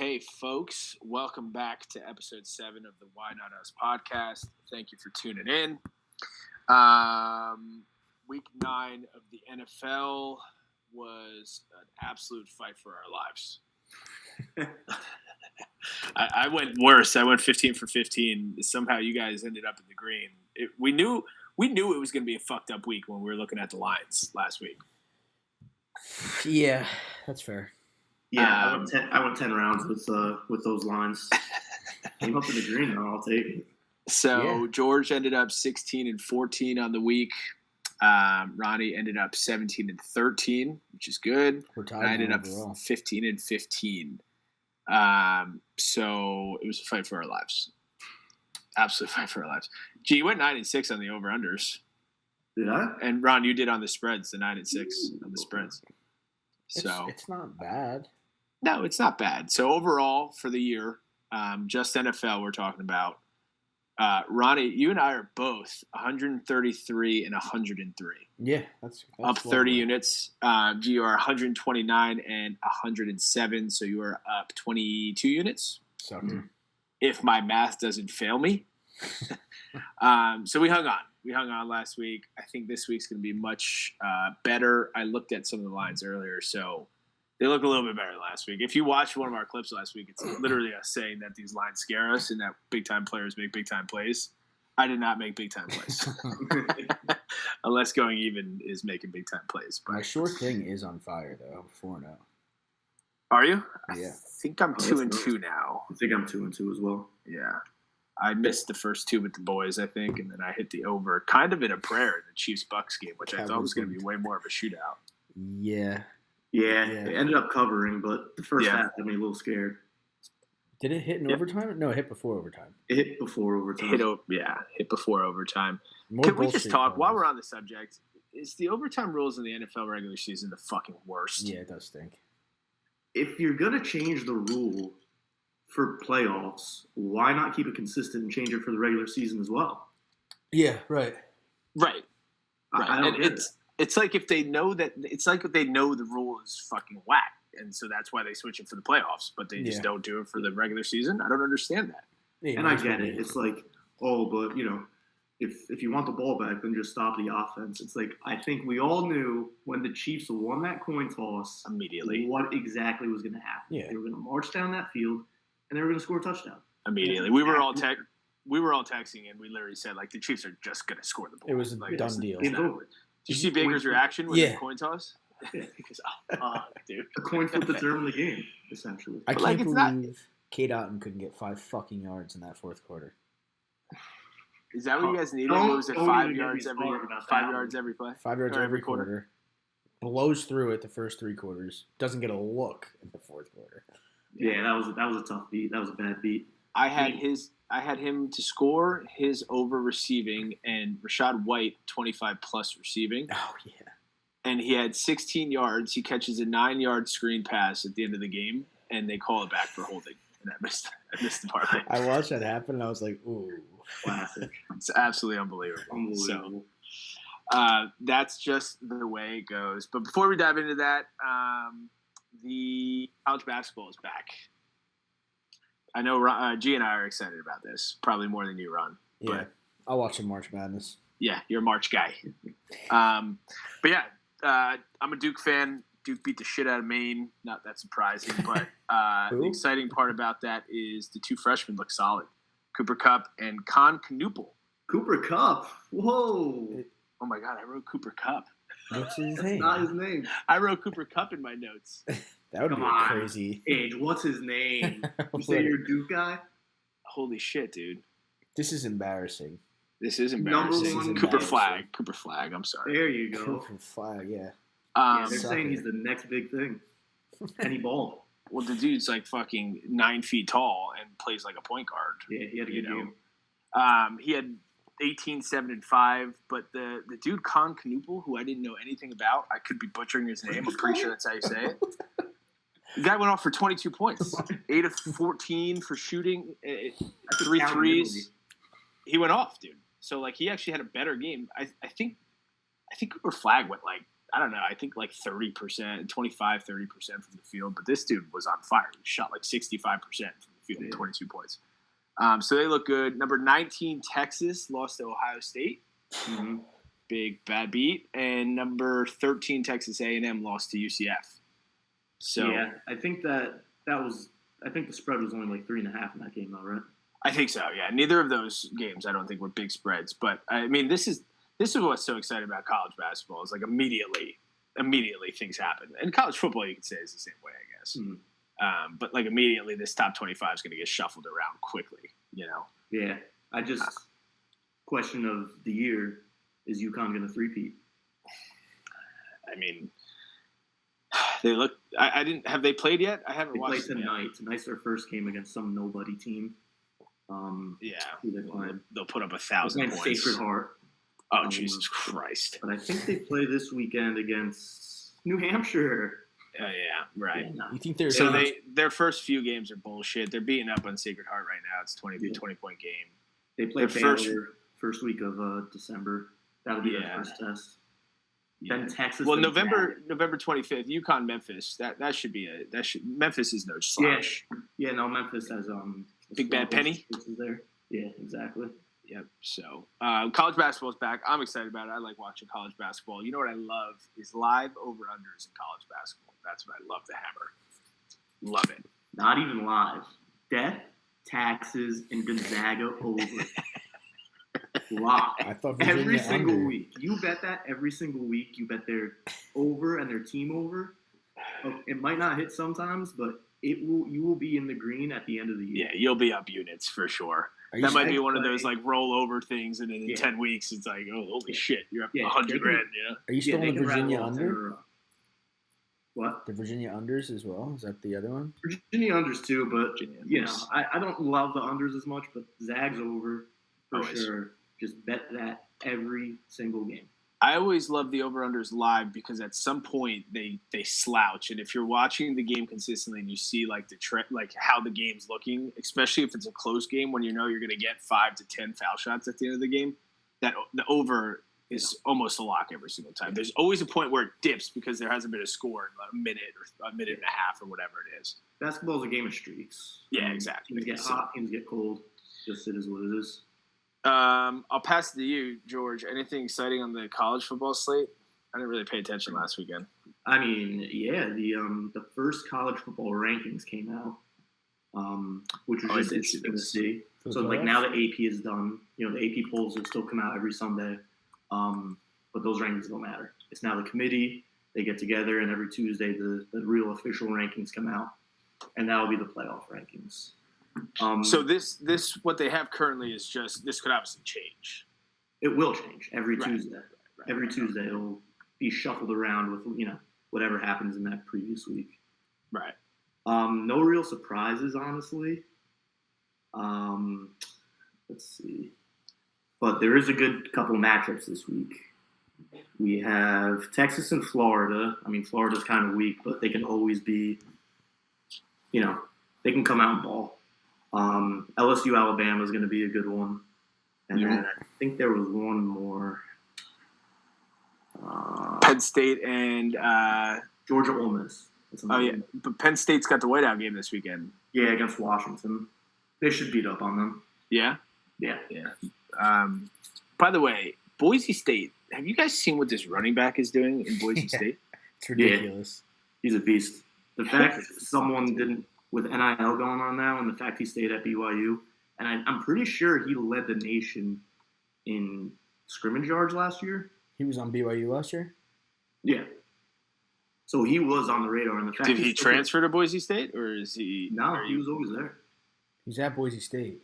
Okay, folks, welcome back to episode 7 of the Why Not Us podcast. Thank you for tuning in. Week 9 of the NFL was an absolute fight for our lives. I went worse. I went 15 for 15. Somehow you guys ended up in the green. We knew it was going to be a fucked up week when we were looking at the lines last week. Yeah, that's fair. Yeah, I went 10 rounds with those lines. Came up in the green, though. I'll take it. So George ended up 16 and 14 on the week. Ronnie ended up 17 and 13, which is good. I ended up 15 and 15. So it was a fight for our lives. Absolute fight for our lives. Gee, you went 9 and 6 on the over-unders. Did I? And Ron, you did on the spreads, the 9 and 6 on the spreads. So it's not bad. No, it's not bad. So overall for the year, just NFL we're talking about. Ronnie, you and I are both 133 and 103. Yeah, that's up 30 units. You are 129 and 107, so you are up 22 units. If my math doesn't fail me. So we hung on. We hung on last week. I think this week's going to be much better. I looked at some of the lines earlier, so they look a little bit better than last week. If you watched one of our clips last week, it's literally us saying that these lines scare us and that big-time players make big-time plays. I did not make big-time plays. Unless going even is making big-time plays. But my short thing is on fire, though. 4-0. Are you? Yeah. I think I'm 2-2 now. I think I'm 2-2 as well. Yeah. I missed the first two with the boys, I think, and then I hit the over kind of in a prayer in the Chiefs-Bucs game, which I thought was going to be way more of a shootout. Yeah. Yeah, it ended up covering, but the first half had me a little scared. Did it hit in overtime? No, it hit before overtime. It hit before overtime. Hit before overtime. Can we just talk, while we're on the subject, is the overtime rules in the NFL regular season the fucking worst? Yeah, it does stink. If you're going to change the rule for playoffs, why not keep it consistent and change it for the regular season as well? Yeah, right. Right. I don't get it. It's like if they know that it's like they know the rule is fucking whack, and so that's why they switch it for the playoffs, but they just don't do it for the regular season. I don't understand that. Yeah, and I get it. It's like, but if you want the ball back, then just stop the offense. It's like I think we all knew when the Chiefs won that coin toss immediately what exactly was going to happen. Yeah. They were going to march down that field and they were going to score a touchdown. Immediately, we were all texting, and we literally said like the Chiefs are just going to score the ball. It was a done deal. It's over. Did you see Baker's reaction with the coin toss? Yeah. Dude. A coin flip determined the game, essentially. I can't believe Kate Otten couldn't get 5 fucking yards in that fourth quarter. Is that what you guys needed? What was it, 5 yards every 5 yards every play? 5 yards every quarter. Blows through it the first 3 quarters. Doesn't get a look in the fourth quarter. Yeah, that was a tough beat. That was a bad beat. I had him to score, his over receiving, and Rachaad White 25 plus receiving. Oh yeah. And he had 16 yards. He catches a 9-yard screen pass at the end of the game, and they call it back for holding. And I missed the parlay. I watched that happen, and I was like, ooh. Classic. It's absolutely unbelievable. So that's just the way it goes. But before we dive into that, the college basketball is back. I know G and I are excited about this, probably more than you, Ron. Yeah, but, I'll watch some March Madness. Yeah, you're a March guy. But yeah, I'm a Duke fan. Duke beat the shit out of Maine. Not that surprising, but the exciting part about that is the 2 freshmen look solid. Cooper Kupp and Con Knuppel. Cooper Kupp. Whoa. Oh, my God. I wrote Cooper Kupp. What's his That's name? not his name. I wrote Cooper Kupp in my notes. That would Come be on. crazy. Age, what's his name? You say you're a Duke guy? Holy shit, dude. This is embarrassing. This is embarrassing. Number one Cooper embarrassing. Flag. I'm sorry. There you go. Cooper Flag, yeah. They're saying he's the next big thing. And he balled. Well, the dude's like fucking 9 feet tall and plays like a point guard. Yeah, he had a good game. He had 18, 7, and 5, but the dude Con Knuppel, who I didn't know anything about, I could be butchering his name. I'm pretty sure that's how you say it. The guy went off for 22 points, 8 of 14 for shooting, 3 threes. He went off, dude. So like he actually had a better game. I think Cooper Flag went like I don't know. I think like 30%, 25, 30% from the field. But this dude was on fire. He shot like 65% from the field, 22 points. So they look good. Number 19, Texas lost to Ohio State. Mm-hmm. Big bad beat. And number 13, Texas A&M lost to UCF. So yeah, I think the spread was only like 3.5 in that game, though, right? I think so. Yeah, neither of those games I don't think were big spreads. But I mean, this is what's so exciting about college basketball is like immediately things happen. And college football, you could say, is the same way, I guess. Mm-hmm. But like immediately, this top 25 is going to get shuffled around quickly. You know. Yeah, question of the year: is UConn going to three-peat? I mean, they look. I didn't. Have they played yet? I haven't watched. They played tonight. Tonight's their first game against some nobody team. They'll put up 1,000 points. Sacred Heart. Oh, Jesus Christ! But I think they play this weekend against New Hampshire. Yeah, right. Yeah, no. You think they're their first few games are bullshit. They're beating up on Sacred Heart right now. It's 20-point game. They play first week of December. That'll be their first test. Yeah. Then Texas. Well, November 25th, UConn Memphis. That should be Memphis is no slouch. Yeah, no, Memphis has Big Bad Penny. Is there? Yeah, exactly. Yep. So college basketball is back. I'm excited about it. I like watching college basketball. You know what I love is live over-unders in college basketball. That's what I love to hammer. Love it. Not even live. Death, taxes, and Gonzaga over. Lock. I thought every single under. week. You bet that every single week. You bet their over and their team over. It might not hit sometimes, but you will be in the green at the end of the year. Yeah, you'll be up units for sure. That might be one of those like rollover things, and then in 10 weeks, it's like, oh, holy shit, you're up $100,000. You know? Are you still in Virginia under? What? The Virginia unders as well? Is that the other one? Virginia unders too, but I don't love the unders as much. But Zag's over for sure. Just bet that every single game. I always love the over-unders live because at some point they slouch, and if you're watching the game consistently and you see like like how the game's looking, especially if it's a close game when you know you're going to get 5 to 10 foul shots at the end of the game, that the over is almost a lock every single time. There's always a point where it dips because there hasn't been a score in a minute or a minute and a half or whatever it is. Basketball is a game of streaks. Yeah, exactly. Teams get hot, teams get cold. Just it is what it is. I'll pass it to you, George. Anything exciting on the college football slate? I didn't really pay attention last weekend. I mean, yeah, the first college football rankings came out, which was just interesting to see. So like now the AP is done. You know, the AP polls will still come out every Sunday, but those rankings don't matter. It's now the committee. They get together, and every Tuesday the real official rankings come out, and that will be the playoff rankings. So this what they have currently is just this could obviously change. It will change every Tuesday. Every Tuesday it'll be shuffled around with whatever happens in that previous week. Right. No real surprises, honestly. Let's see. But there is a good couple matchups this week. We have Texas and Florida. I mean, Florida's kind of weak, but they can always be, they can come out and ball. LSU Alabama is going to be a good one. And then I think there was one more. Penn State and Georgia Ole Miss. Oh, yeah. But Penn State's got the whiteout game this weekend. Yeah, against Washington. They should beat up on them. Yeah? Yeah. By the way, Boise State, have you guys seen what this running back is doing in Boise State? It's ridiculous. Yeah. He's a beast. The fact someone didn't, with NIL going on now, and the fact he stayed at BYU, and I'm pretty sure he led the nation in scrimmage yards last year. He was on BYU last year? Yeah. So he was on the radar. And the fact did he transfer to Boise State, or is he? No, he was always there. He's at Boise State.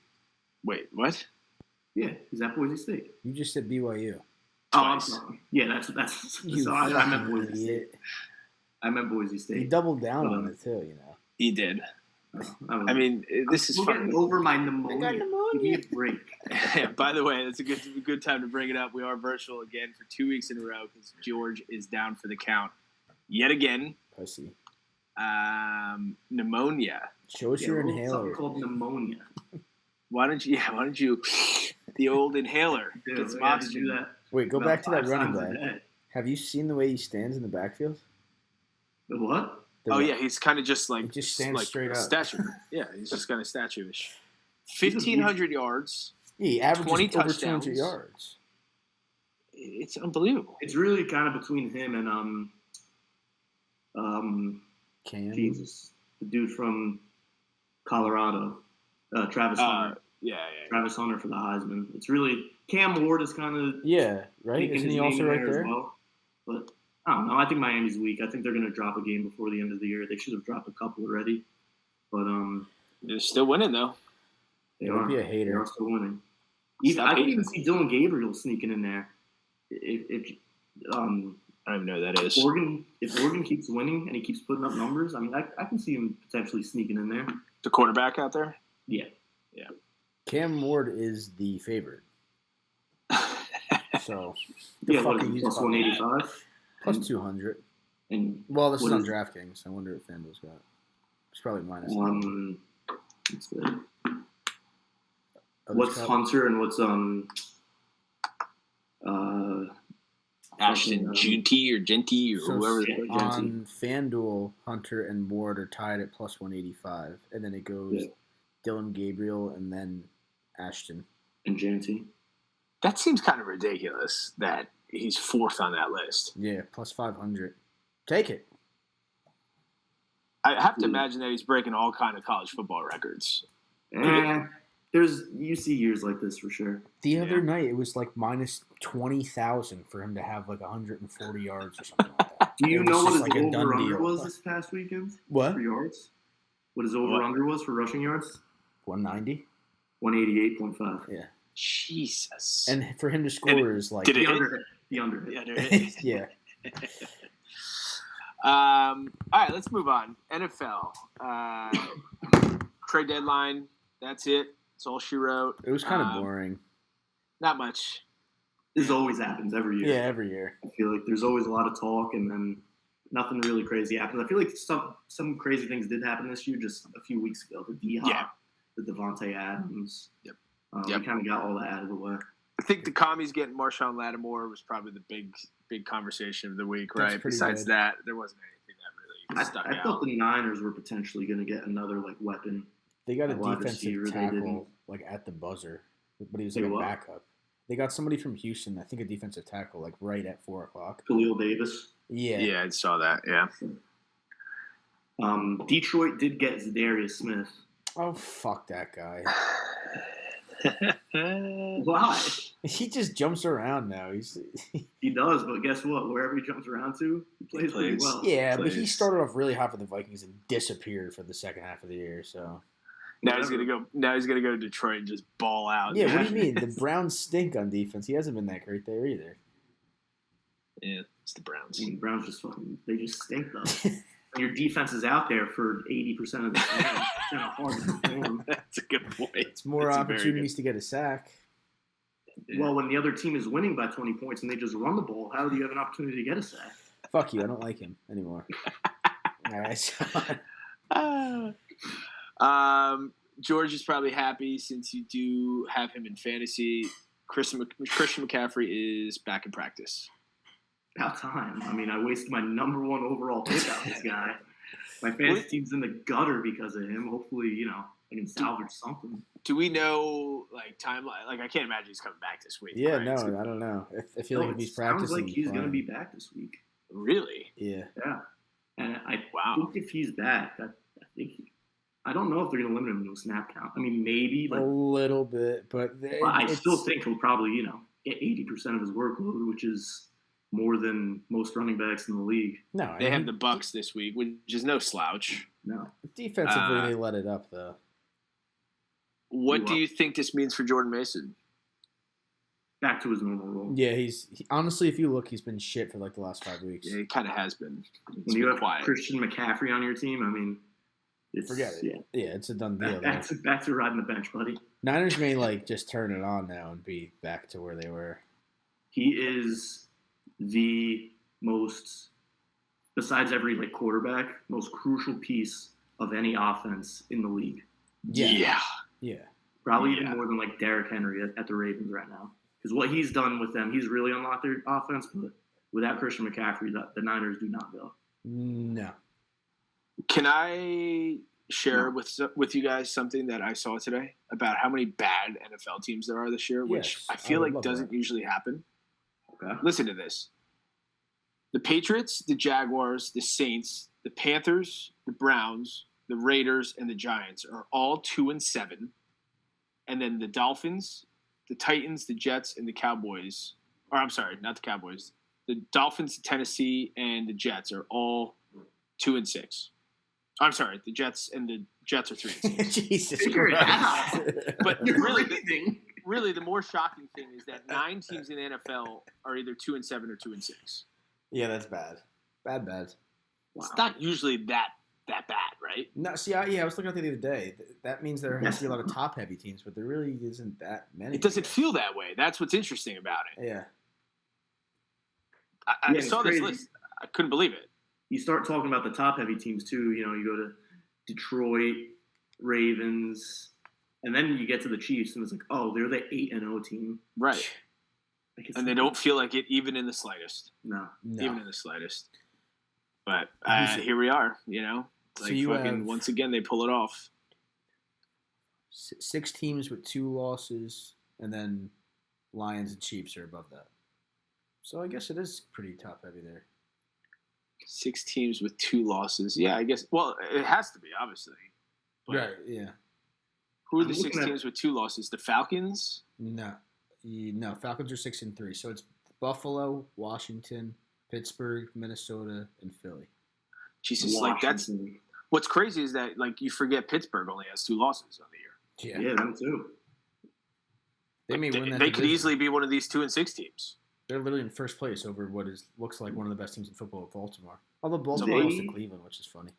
Wait, what? Yeah, he's at Boise State. You just said BYU. Oh, I'm sorry. Yeah, that's. So I meant Boise State. I meant Boise State. He doubled down on it too, He did. I mean, this is fun. Getting over my pneumonia. Give me a break. Yeah, by the way, it's a good time to bring it up. We are virtual again for 2 weeks in a row because George is down for the count yet again. Pussy. Pneumonia. Show us your inhaler. Something called pneumonia. Why don't you? The old inhaler. Dude, Get some do oxygen. that. Wait, go back to that running back. Have you seen the way he stands in the backfield? The what? He's kind of just like he just stands straight up. Statue. Yeah, he's just kind of statue-ish. 1,500 yards. Yeah, he averages 20 over touchdowns. 200 yards. It's unbelievable. It's really kind of between him and Cam. Jesus, the dude from Colorado, Travis Hunter. Travis Hunter for the Heisman. It's really Cam Ward is kind of right. Isn't he also right there? Well. But I don't know. I think Miami's weak. I think they're going to drop a game before the end of the year. They should have dropped a couple already. But they're still winning thoe. Don't be a hater. They are still winning. I can even see Dylan Gabriel sneaking in there. If I don't even know who that is. If Oregon keeps winning and he keeps putting up numbers, I mean, I can see him potentially sneaking in there. The quarterback out there? Yeah. Cam Ward is the favorite. So, plus 185? Plus 200. And this is on DraftKings. I wonder if FanDuel's got. It's probably minus one. That's good. What's Hunter and what's Ashton Genty or whoever. On FanDuel, Hunter and Ward are tied at plus 185, and then it goes Dylan Gabriel and then Ashton and Genty. That seems kind of ridiculous that he's fourth on that list. Yeah, plus 500. Take it. I have to imagine that he's breaking all kind of college football records. You see years like this for sure. The other night, it was like minus 20,000 for him to have like 140 yards or something like that. Do you know what his over-under was this past weekend? What? For yards? What his over-under was for rushing yards? 190? 188.5. Yeah. Jesus. And for him to score is like... The under hit. Yeah. All right, let's move on. NFL. Trade deadline. That's it. That's all she wrote. It was kind of boring. Not much. This always happens every year. Yeah, every year. I feel like there's always a lot of talk, and then nothing really crazy happens. I feel like some crazy things did happen this year just a few weeks ago. The D-Hop, the Devontae Adams. Yep. We kind of got all that out of the way. I think the commies getting Marshawn Lattimore was probably the big conversation of the week, right? Besides that, there wasn't anything that really stuck out. I thought the Niners were potentially going to get another weapon. They got a defensive tackle at the buzzer, but he was a backup. They got somebody from Houston, I think a defensive tackle, right at 4:00. Khalil Davis. Yeah, I saw that. Yeah. Detroit did get Zadarius Smith. Oh, fuck that guy. Why? He just jumps around now. He does, but guess what? Wherever he jumps around to, he plays pretty well. Yeah, but he started off really hot for the Vikings and disappeared for the second half of the year. So now he's gonna go. Now he's gonna go to Detroit and just ball out. Yeah, what do you mean? The Browns stink on defense. He hasn't been that great there either. Yeah, it's the Browns. The Browns they just stink though. Your defense is out there for 80% of the time. It's kind of hard to perform. That's a good point. It's more opportunities to get a sack. Yeah. Well, when the other team is winning by 20 points and they just run the ball, how do you have an opportunity to get a sack? Fuck you. I don't like him anymore. All right. George is probably happy since you do have him in fantasy. Christian McCaffrey is back in practice. About time. I mean, I wasted my number one overall pick on this guy. My fantasy team's in the gutter because of him. Hopefully, I can salvage something. Do we know timeline? I can't imagine he's coming back this week. Yeah, right? No, I don't know. I feel like if he's practicing, sounds like he's going to be back this week. Really? Yeah. Yeah. And I think if he's back, I don't know if they're going to limit him to a snap count. I mean, maybe a little bit, but I still think he'll probably get 80% of his workload, which is more than most running backs in the league. No, they have the Bucs this week, which is no slouch. No, defensively they let it up though. What do you think this means for Jordan Mason? Back to his normal role. Yeah, honestly, if you look, he's been shit for the last 5 weeks. Yeah, he kind of has been. When you have quiet. Christian McCaffrey on your team, I mean, forget it. Yeah, it's a done deal. Back to riding the bench, buddy. Niners may just turn it on now and be back to where they were. He is the most, besides every quarterback, most crucial piece of any offense in the league. Yeah. Probably even more than Derrick Henry at the Ravens right now. Because what he's done with them, he's really unlocked their offense. But without Christian McCaffrey, the Niners do not go. No. Can I share with you guys something that I saw today about how many bad NFL teams there are this year, which I feel like doesn't usually happen? Okay. Listen to this. The Patriots, the Jaguars, the Saints, the Panthers, the Browns, the Raiders, and the Giants are all 2-7. And then the Dolphins, the Titans, the Jets, and the Cowboys – or I'm sorry, not the Cowboys. The Dolphins, Tennessee, and the Jets are all 2-6. I'm sorry, the Jets and the Jets are 3-6. Jesus Figure Christ. it out. But really, the more shocking thing is that 9 teams in the NFL are either 2-7 or 2-6. Yeah, that's bad. Bad. Wow. It's not usually that bad, right? No, see, I was looking at it the other day. That means there has to be a lot of top-heavy teams, but there really isn't that many. It doesn't feel that way. That's what's interesting about it. Yeah. I saw this list. I couldn't believe it. You start talking about the top-heavy teams, too. You know, you go to Detroit, Ravens, and then you get to the Chiefs, and it's like, oh, they're the 8-0 team. Right. And they don't feel like it even in the slightest. No. Even in the slightest. But here we are, you know. Like once again, they pull it off. 6 teams with 2 losses, and then Lions and Chiefs are above that. So I guess it is pretty top-heavy there. 6 teams with 2 losses. Yeah, I guess. Well, it has to be, obviously. But right, yeah. Who are the 6 teams with 2 losses? The Falcons? No, Falcons are 6-3. So it's Buffalo, Washington, Pittsburgh, Minnesota, and Philly. Jesus, like that's what's crazy is that like you forget Pittsburgh only has 2 losses on the year. Yeah, them too. They may win that. They could easily be one of these 2-6 teams. They're literally in first place over what looks like one of the best teams in football with Baltimore. Although Baltimore lost to Cleveland, which is funny.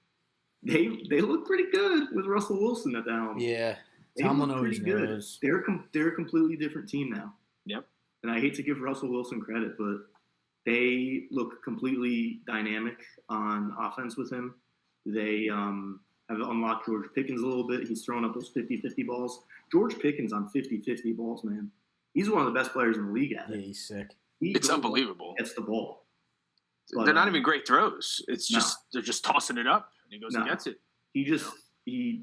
They look pretty good with Russell Wilson at the helm. Yeah. Tomlin always knows. They're a completely different team now. Yep. And I hate to give Russell Wilson credit, but they look completely dynamic on offense with him. They have unlocked George Pickens a little bit. He's throwing up those 50-50 balls. George Pickens on 50-50 balls, man. He's one of the best players in the league at it. Yeah, he's sick. It's unbelievable. Gets the ball. But, they're not even great throws. It's just they're just tossing it up, and he goes and gets it. He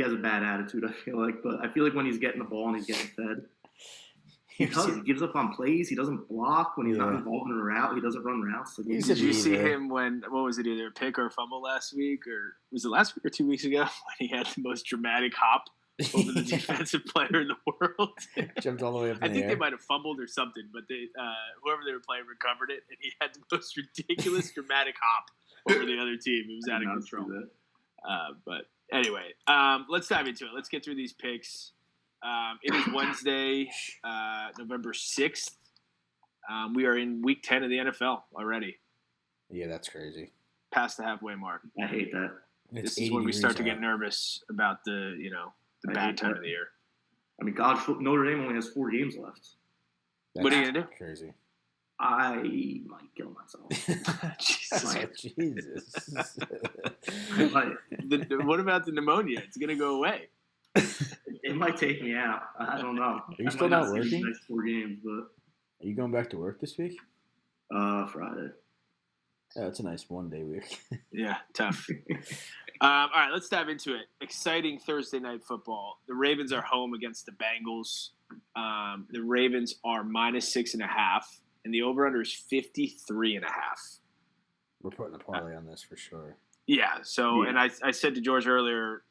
has a bad attitude, I feel like. But I feel like when he's getting the ball and he's getting fed, he gives up on plays. He doesn't block when he's not involved in a route. He doesn't run routes. Did you see him what was it, either a pick or a fumble last week? Or was it last week or 2 weeks ago when he had the most dramatic hop over the defensive player in the world? Jumped all the way up in I think they might have fumbled or something, but whoever they were playing recovered it, and he had the most ridiculous dramatic hop over the other team. It was out of control. But anyway, let's dive into it. Let's get through these picks. It is Wednesday, November 6th. We are in week 10 of the NFL already. Yeah, that's crazy. Past the halfway mark. I hate that. This is when we start to get nervous about the bad time of the year. I mean, God, Notre Dame only has 4 games left. What are you gonna do? Crazy. I might kill myself. Jesus. What about the pneumonia? It's gonna go away. It might take me out. I don't know. Are you still not working? The next 4 games, but are you going back to work this week? Friday. Oh, it's a nice 1-day week. Yeah, tough. All right, let's dive into it. Exciting Thursday night football. The Ravens are home against the Bengals. The Ravens are -6.5, and the over/under is 53.5. We're putting a parlay on this for sure. Yeah. So, and I said to George earlier,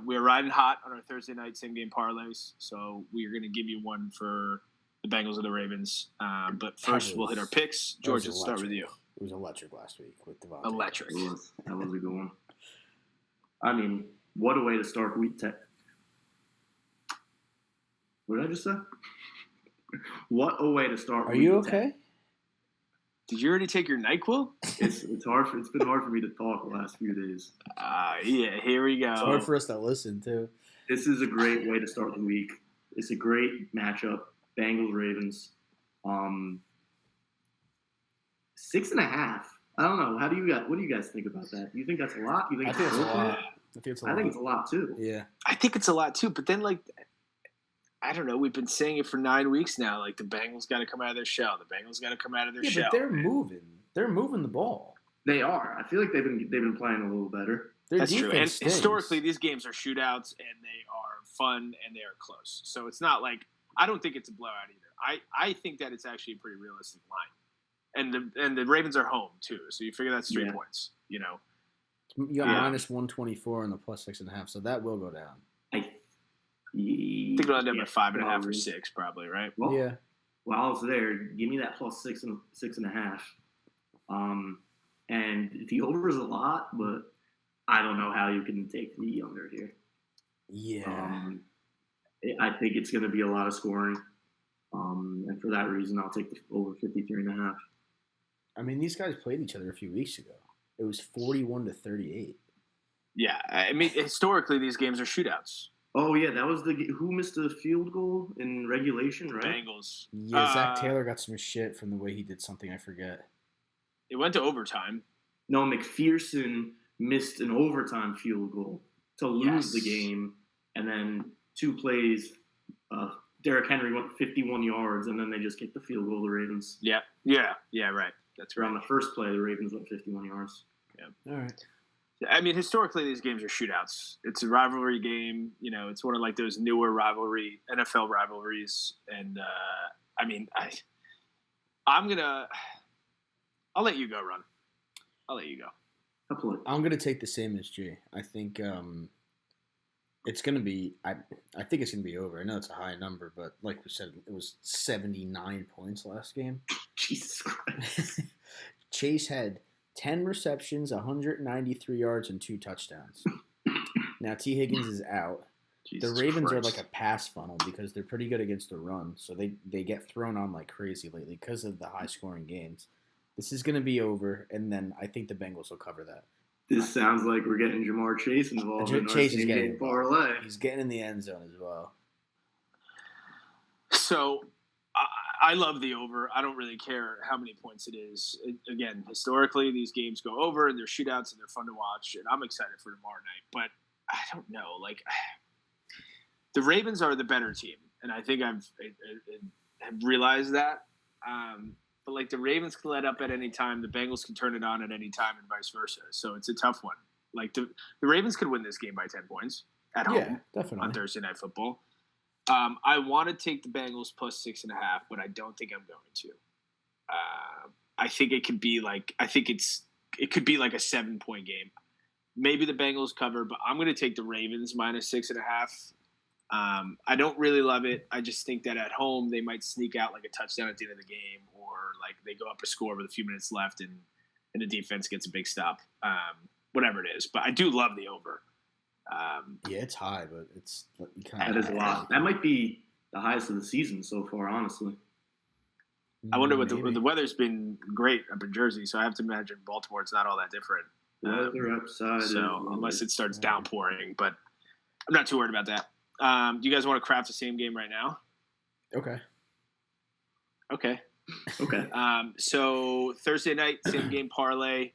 we're riding hot on our Thursday night same game parlays. So we're going to give you one for the Bengals or the Ravens. But first, we'll hit our picks. George, let's start with you. It was electric last week with Devontae. Electric. That was a good one. I mean, what a way to start week 10. What did I just say? What a way to start week 10. Are you okay? Did you already take your NyQuil? It's hard. It's been hard for me to talk the last few days. Yeah, here we go. It's hard for us to listen too. This is a great way to start the week. It's a great matchup. Bengals Ravens. 6.5. I don't know. What do you guys think about that? Do you think that's a lot? I think it's a lot. I think it's a lot. I think it's a lot too. Yeah. I think it's a lot too. But then, like, I don't know. We've been saying it for 9 weeks now. Like, the Bengals got to come out of their shell. The Bengals got to come out of their shell. Yeah, but they're moving. They're moving the ball. They are. I feel like they've been playing a little better. That's true. And historically, these games are shoshootouts, and they are fun, and they are close. So it's not like – I don't think it's a blowout either. I think that it's actually a pretty realistic line. And the Ravens are home, too. So you figure that's 3 points, You got minus 124 and the plus 6.5, so that will go down. I think it'll end up at 5.5 or 6, probably, right? Well, yeah. While it's there, give me that plus 6.5. And the over is a lot, but I don't know how you can take the under here. Yeah. I think it's going to be a lot of scoring. And for that reason, I'll take the over 53.5. I mean, these guys played each other a few weeks ago. It was 41-38. Yeah. I mean, historically, these games are shootouts. Oh, yeah. That was who missed the field goal in regulation, right? Bengals. Yeah, Zach Taylor got some shit from the way he did something. I forget. It went to overtime. No, McPherson missed an overtime field goal to lose the game. And then 2 plays, Derrick Henry went 51 yards, and then they just kicked the field goal, the Ravens. Yeah, right. That's right. On the first play, the Ravens went 51 yards. Yeah. All right. I mean, historically, these games are shootouts. It's a rivalry game. It's one of like those newer NFL rivalries. And I mean, I'll let you go, Ron. I'll let you go. I'm gonna take the same as Jay. I think it's gonna be. I think it's gonna be over. I know it's a high number, but like we said, it was 79 points last game. Jesus Christ. Chase had 10 receptions, 193 yards, and 2 touchdowns. Now T. Higgins is out. Jesus the Ravens Christ. are like a pass funnel because they're pretty good against the run, so they get thrown on like crazy lately because of the high-scoring games. This is going to be over, and then I think the Bengals will cover that. This sounds like we're getting Jamar Chase involved in Chase our is getting parlay. He's getting in the end zone as well. So I love the over. I don't really care how many points it is. Again, historically, these games go over, and they're shootouts, and they're fun to watch, and I'm excited for tomorrow night. But I don't know. Like, the Ravens are the better team, and I think I've realized that. But, like, the Ravens can let up at any time. The Bengals can turn it on at any time and vice versa. So it's a tough one. Like, the Ravens could win this game by 10 points at home on Thursday Night Football. I want to take the Bengals plus 6.5, but I don't think I'm going to. I think it could be like – it could be like a 7-point game. Maybe the Bengals cover, but I'm going to take the Ravens minus 6.5. I don't really love it. I just think that at home they might sneak out like a touchdown at the end of the game, or like they go up a score with a few minutes left and the defense gets a big stop. Whatever it is. But I do love the over. Yeah, it's high, but it's that is a lot. That might be the highest of the season so far, honestly. I wonder what the weather's been great up in Jersey, so I have to imagine Baltimore. It's not all that different. Weather upside. So unless it starts downpouring, but I'm not too worried about that. Do you guys want to craft the same game right now? Okay. So Thursday night, same game parlay.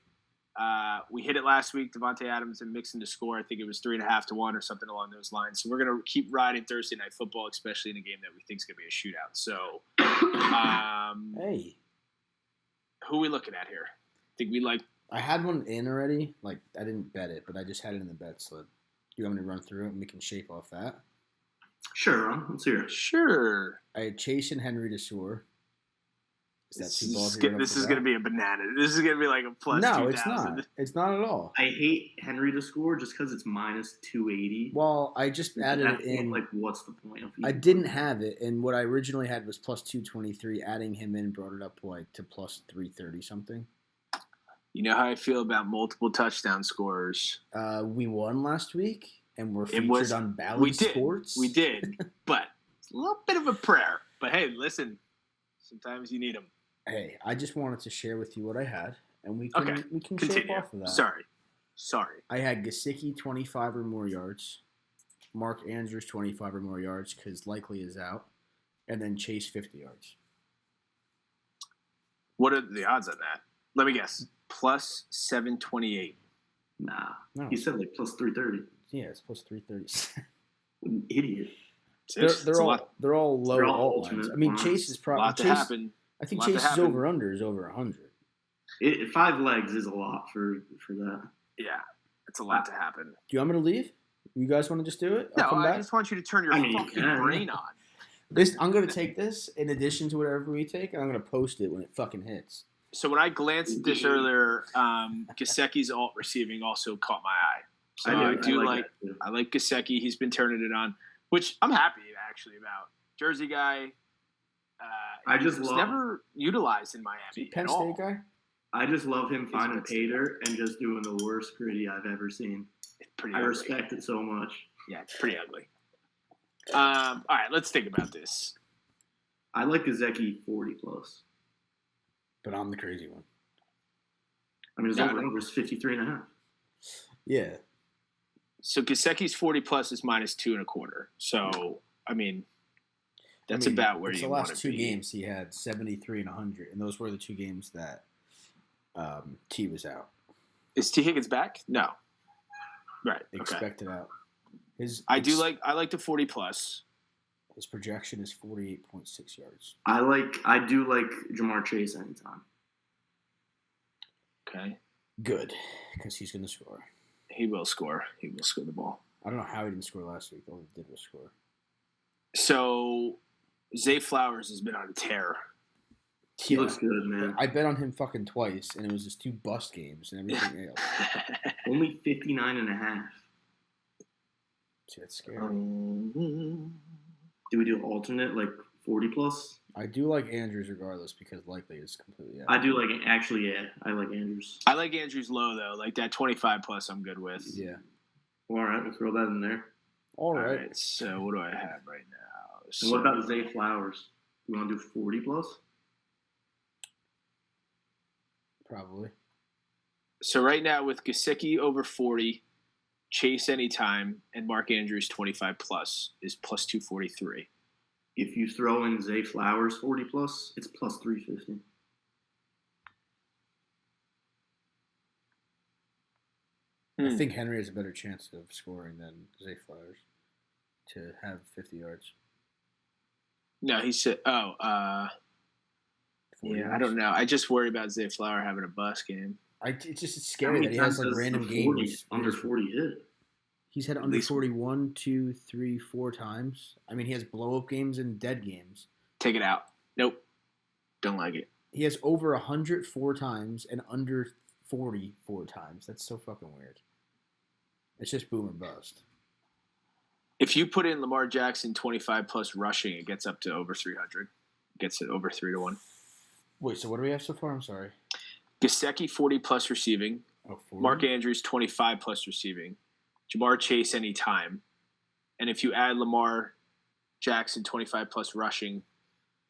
We hit it last week. Devontae Adams and Mixon to score. I think it was 3.5 to 1 or something along those lines. So we're gonna keep riding Thursday night football, especially in a game that we think is gonna be a shootout. So, hey, who are we looking at here? Think we like? I had one in already. Like, I didn't bet it, but I just had it in the bet slip. You want me to run through it and we can shape off that? Sure, Ron. Let's hear it. Sure. I had Chase and Henry to score. Is that too ballsy? This is going to be a banana. This is going to be like a plus 2,000. No, it's not. It's not at all. I hate Henry to score just because it's minus 280. Well, I just added it in. Like, what's the point of it? I didn't have it, and what I originally had was plus 223. Adding him in brought it up like to plus 330 something. You know how I feel about multiple touchdown scorers. We won last week, and we're featured on Bally Sports. We did, but it's a little bit of a prayer. But hey, listen, sometimes you need them. Hey, I just wanted to share with you what I had, and we can shape off of that. Sorry. I had Gesicki 25 or more yards, Mark Andrews 25 or more yards because Likely is out, and then Chase 50 yards. What are the odds on that? Let me guess. Plus 728. Nah. No. He said like plus 330. Yeah, it's plus 330. An idiot. They're all low alt lines. I mean, Chase is probably a lot to happen. I think Chase's over/under is over 100. 5 legs is a lot for that. Yeah, it's a lot to happen. Do you want me to leave? You guys want to just do it? No, I just want you to turn your fucking brain on. I'm going to take this in addition to whatever we take, and I'm going to post it when it fucking hits. So when I glanced at this earlier, Gesicki's alt receiving also caught my eye. So I like Gesicki. He's been turning it on, which I'm happy actually about. Jersey guy. I just never utilized in Miami. Penn State guy. I just love him finding Pater and just doing the worst gritty I've ever seen. It's pretty. I respect it so much. Yeah, it's pretty ugly. All right, let's think about this. I like Gesicki 40+. But I'm the crazy one. I mean, his over-under is 53.5. Yeah. So Gesicki's 40+ is -2.25. So I mean, that's about where you want to be. The last 2 games he had 73 and 100, and those were the 2 games that T was out. Is T Higgins back? No. Right. Expected out. I like the 40+. His projection is 48.6 yards. I do like Jamar Chase anytime. Okay. Good, because he's going to score. He will score. He will score the ball. I don't know how he didn't score last week. All he did was score. So, Zay Flowers has been on a tear. He looks good, man. I bet on him fucking twice, and it was just 2 bust games and everything else. Only 59.5. See, that's scary. Do we do alternate, like 40+? I do like Andrews regardless because likely is completely out. I do like – actually, yeah. I like Andrews. I like Andrews low, though. Like that 25+ I'm good with. Yeah. All right. We'll throw that in there. All right. So what do I have right now? And what about Zay Flowers? You want to do 40+? Probably. So right now with Gesicki over 40, Chase anytime, and Mark Andrews 25+ is +243. If you throw in Zay Flowers 40+, it's +350. I think Henry has a better chance of scoring than Zay Flowers to have 50 yards. No, he said, yeah, yards. I don't know. I just worry about Zay Flower having a bust game. It's scary that he has like random games. Under 40 hit. He's had under 41 2, 3, 4 times. I mean, he has blow-up games and dead games. Take it out. Nope. Don't like it. He has over 104 times and under 44 times. That's so fucking weird. It's just boom or bust. If you put in Lamar Jackson 25+ rushing, it gets up to over 300. Gets it over 3-1. Wait, so what do we have so far? I'm sorry. Gesicki 40+ receiving. Oh, 40? Mark Andrews 25+ receiving. Jamar Chase anytime. And if you add Lamar Jackson 25+ rushing,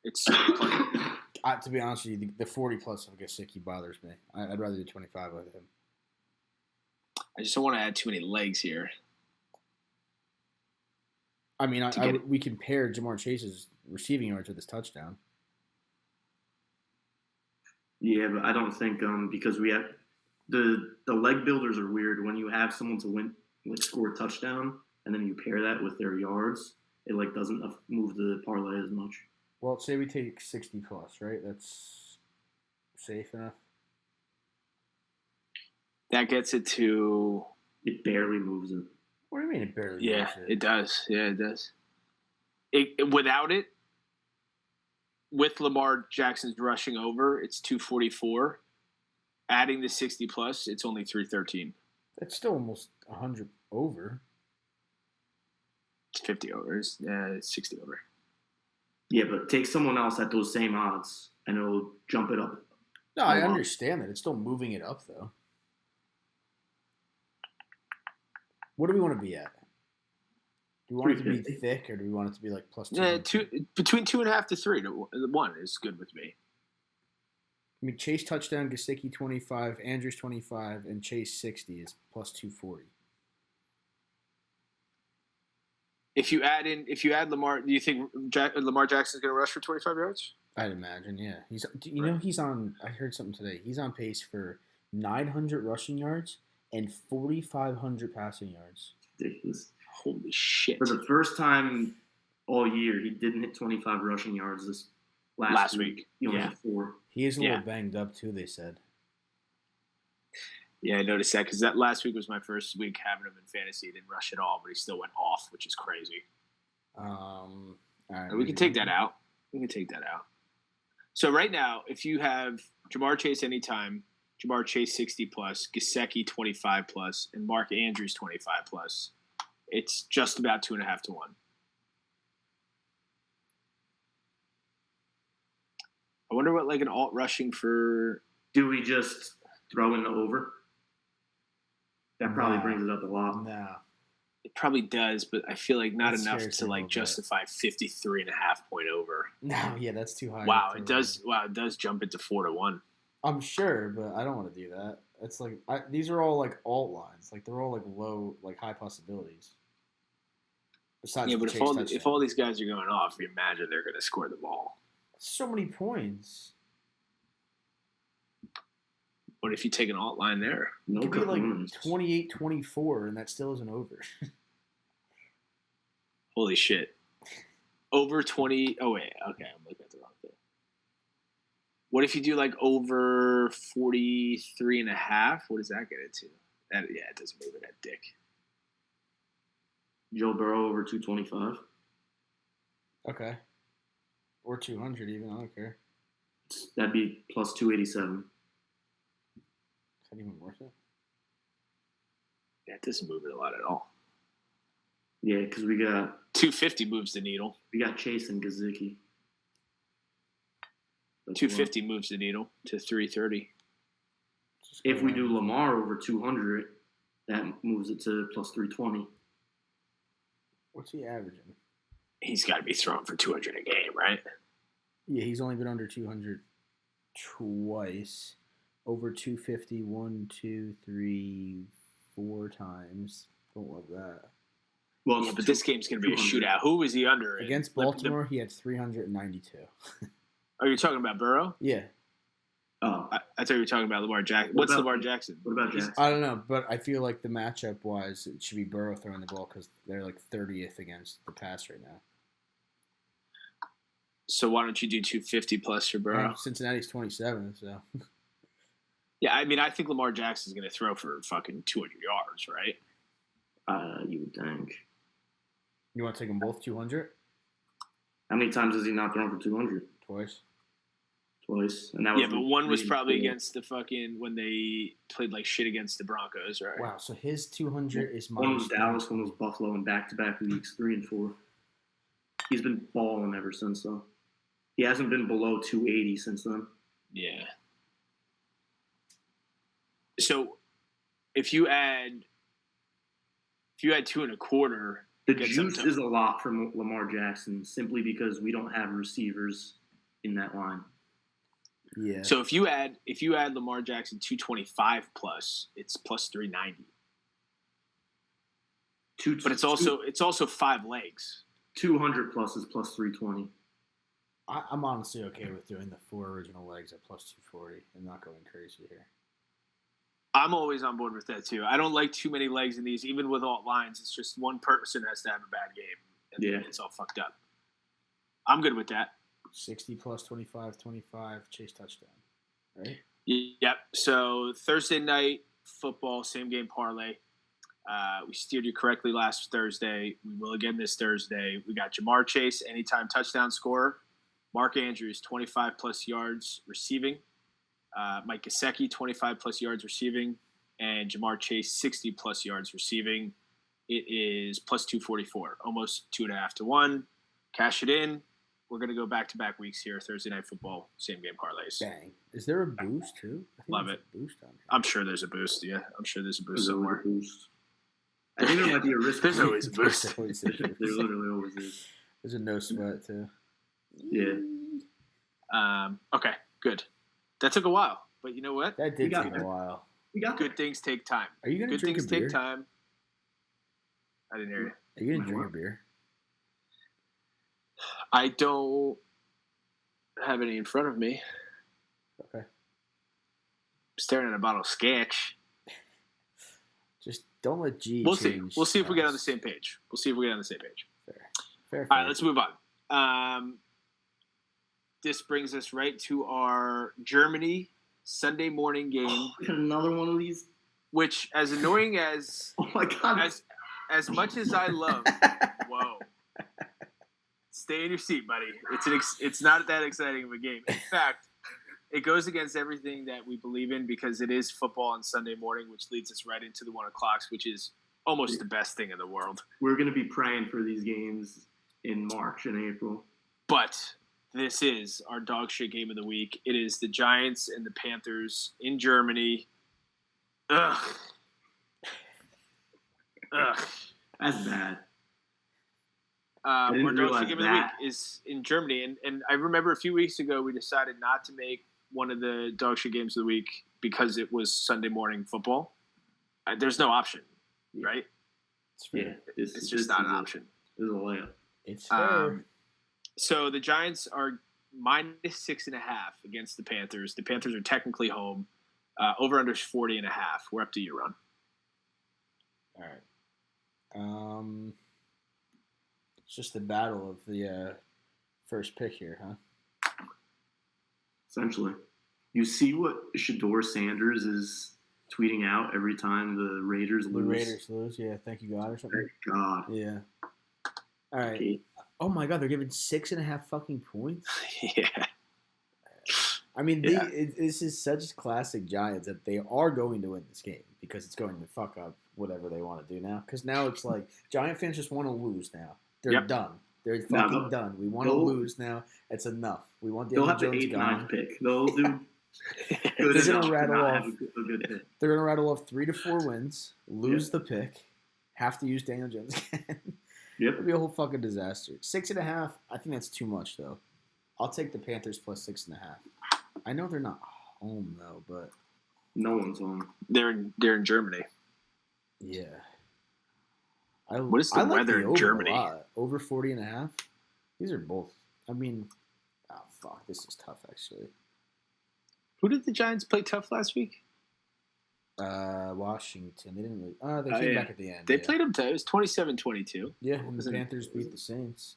it's to be honest with you, the 40+ of Gesicki bothers me. I'd rather do 25 with him. I just don't want to add too many legs here. I mean, we can pair Jamar Chase's receiving yards with his touchdown. Yeah, but I don't think because we have the leg builders are weird. When you have someone to win, like score a touchdown, and then you pair that with their yards, it like doesn't move the parlay as much. Well, say we take 60+, right? That's safe enough. That gets it to. It barely moves it. What do you mean it barely moves it? Yeah, it does. Yeah, it does. Without it, with Lamar Jackson's rushing over, it's 244. Adding the 60+, it's only 313. That's still almost 100 over. It's 50 over. It's 60 over. Yeah, but take someone else at those same odds, and it'll jump it up. No, I understand that. It's still moving it up, though. What do we want to be at? Do we want it to be thick, or do we want it to be like +2? Yeah, between 2.5 to 3 to 1 is good with me. I mean, Chase touchdown, Gesicki 25, Andrews 25, and Chase 60 is +240. If you add Lamar, do you think Lamar Jackson's going to rush for 25 yards? I'd imagine, yeah. He's on. I heard something today. He's on pace for 900 rushing yards and 4,500 passing yards. Ridiculous. Holy shit! For the first time all year. He didn't hit 25 rushing yards this last week. He only had 4. He is a little banged up too, they said. Yeah, I noticed that because that last week was my first week having him in fantasy. He didn't rush at all, but he still went off, which is crazy. All right, we can take that out. So right now, if you have Jamar Chase anytime, Jamar Chase 60+, Gesicki 25+, and Mark Andrews 25+, it's just about 2.5 to 1. I wonder what like an alt rushing for. Do we just throw in the over? That probably brings it up a lot. No. It probably does, but I feel like not enough to like justify 53.5 point over. No, yeah, that's too high. Wow, it does. Wow, it does jump into 4 to 1. I'm sure, but I don't want to do that. It's like these are all like alt lines. Like they're all like low, like high possibilities. Besides, but if all these guys are going off, you imagine they're going to score the ball. So many points. What if you take an alt line there? No, it could be like 28-24, and that still isn't over. Holy shit. Over 20. Oh, wait. Okay, I'm looking at the wrong thing. What if you do like over 43.5? What does that get into? It doesn't move it at dick. Joe Burrow over 225. Okay. Or 200 even. I don't care. That'd be plus 287. Is that even worth it? Yeah, it doesn't move it a lot at all. Yeah, because we got 250 moves the needle. We got Chase and Gesicki. 250 moves the needle to 330. If we do Lamar over 200, that moves it to plus 320. What's he averaging? He's got to be throwing for 200 a game, right? Yeah, he's only been under 200 twice. Over 250, 1, 2, 3, 4 times. Don't love that. Well, yeah, but this game's going to be a shootout. Who was he under? Against Baltimore, he had 392. Oh, you're talking about Burrow? Yeah. Oh, I thought you were talking about Lamar Jackson. What's Lamar Jackson? What about Jackson? I don't know, but I feel like the matchup-wise, it should be Burrow throwing the ball because they're like 30th against the pass right now. So why don't you do 250 plus for Burrow? Cincinnati's 27th, so. Yeah, I mean, I think Lamar Jackson's going to throw for fucking 200 yards, right? You would think. You want to take them both 200? How many times has he not thrown for 200? Twice. And that was but one was probably against the fucking when they played like shit against the Broncos, right? Wow, so his 200 is one was Dallas, one was Buffalo, and back-to-back weeks 3 and 4. He's been balling ever since, though. He hasn't been below 280 since then. Yeah. So, if you add 2.25, the juice is a lot from Lamar Jackson simply because we don't have receivers in that line. Yeah. So if you add Lamar Jackson 225 plus, it's plus 390. But it's also 5 legs. 200 plus is plus 320. I'm honestly okay with doing the 4 original legs at plus 240 and not going crazy here. I'm always on board with that too. I don't like too many legs in these, even with alt lines. It's just one person has to have a bad game, and it's all fucked up. I'm good with that. 60 plus 25, Chase touchdown, right? Yep. So Thursday night football, same game parlay. We steered you correctly last Thursday. We will again this Thursday. We got Jamar Chase, anytime touchdown scorer. Mark Andrews, 25 plus yards receiving. Mike Gesicki, 25 plus yards receiving. And Jamar Chase, 60 plus yards receiving. It is plus 244, almost 2.5 to 1. Cash it in. We're going to go back-to-back weeks here, Thursday Night Football, same-game parlays. Dang. Is there a boost, too? Love it. A boost on here. I'm sure there's a boost, yeah. I'm sure there's a boost somewhere. I think there might be a risk. There's always a boost. There literally always is. There's a no sweat, too. Yeah. Okay, good. That took a while, but you know what? That did take a while. We got good things take time. Are you going to drink a beer? Good things take time. I didn't hear you. Are you going to drink a beer? I don't have any in front of me. Okay. I'm staring at a bottle of Sketch. Just don't let G We'll change. see. We'll see if we get on the same page. Fair. Fair. All right, let's move on. This brings us right to our Germany Sunday morning game. Another one of these. Which, as annoying as oh my god, as much as I love, whoa, stay in your seat, buddy. It's not that exciting of a game. In fact, it goes against everything that we believe in because it is football on Sunday morning, which leads us right into the 1 o'clocks, which is almost the best thing in the world. We're going to be praying for these games in March and April. But this is our dog shit game of the week. It is the Giants and the Panthers in Germany. Ugh. That's bad. Our dog shit game of the week is in Germany. And I remember a few weeks ago we decided not to make one of the dog shit games of the week because it was Sunday morning football. There's no option, right? It's just not an option. It's a layup. It's fair. So the Giants are -6.5 against the Panthers. The Panthers are technically home. Over under 40.5. We're up to you, Ron. All right. It's just the battle of the first pick here, huh? Essentially. You see what Shador Sanders is tweeting out every time the Raiders lose? The Raiders lose, yeah. Thank you, God, or something. Thank God. Yeah. All right. Okay. Oh, my God. They're giving 6.5 fucking points? Yeah. I mean, this is such classic Giants that they are going to win this game because it's going to fuck up whatever they want to do now. Because now it's like Giant fans just want to lose now. They're done. They're fucking done. We want to lose now. It's enough. We want Daniel Jones gone. They'll have the 8th, 9th pick. They'll do they're going to rattle off. A good hit. They're going to rattle off 3 to 4 wins, lose the pick, have to use Daniel Jones again. Yep. It'll be a whole fucking disaster. 6.5. I think that's too much though. I'll take the Panthers plus 6.5. I know they're not home though, but no one's home. They're in Germany. Yeah. What is the weather in Germany? Over 40.5. These are both. I mean, fuck, this is tough actually. Who did the Giants play tough last week? Washington. They didn't really. They came back at the end. They played them tough. It was 27-22. Yeah, and the Panthers beat the Saints.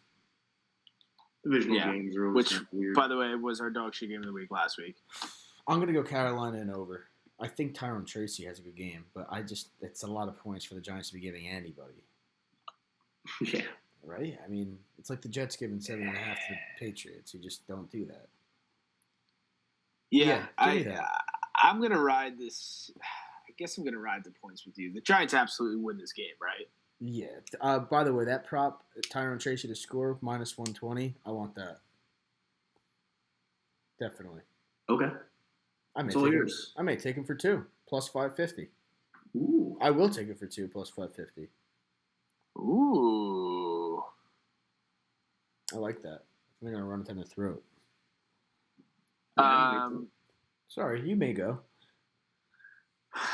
Divisional games are always weird. By the way, was our dog shit game of the week last week. I'm going to go Carolina and over. I think Tyrone Tracy has a good game, but it's a lot of points for the Giants to be giving anybody. Yeah. Right? I mean, it's like the Jets giving 7.5 to the Patriots. You just don't do that. Yeah, give me that. I'm going to ride this. I guess I'm going to ride the points with you. The Giants absolutely win this game, right? Yeah. By the way, that prop, Tyrone Tracy to score, -120, I want that. Definitely. Okay. I may take him for 2, plus 550. Ooh. I will take it for 2, plus 550. Ooh. I like that. I'm going to run it down the throat. Sorry, you may go.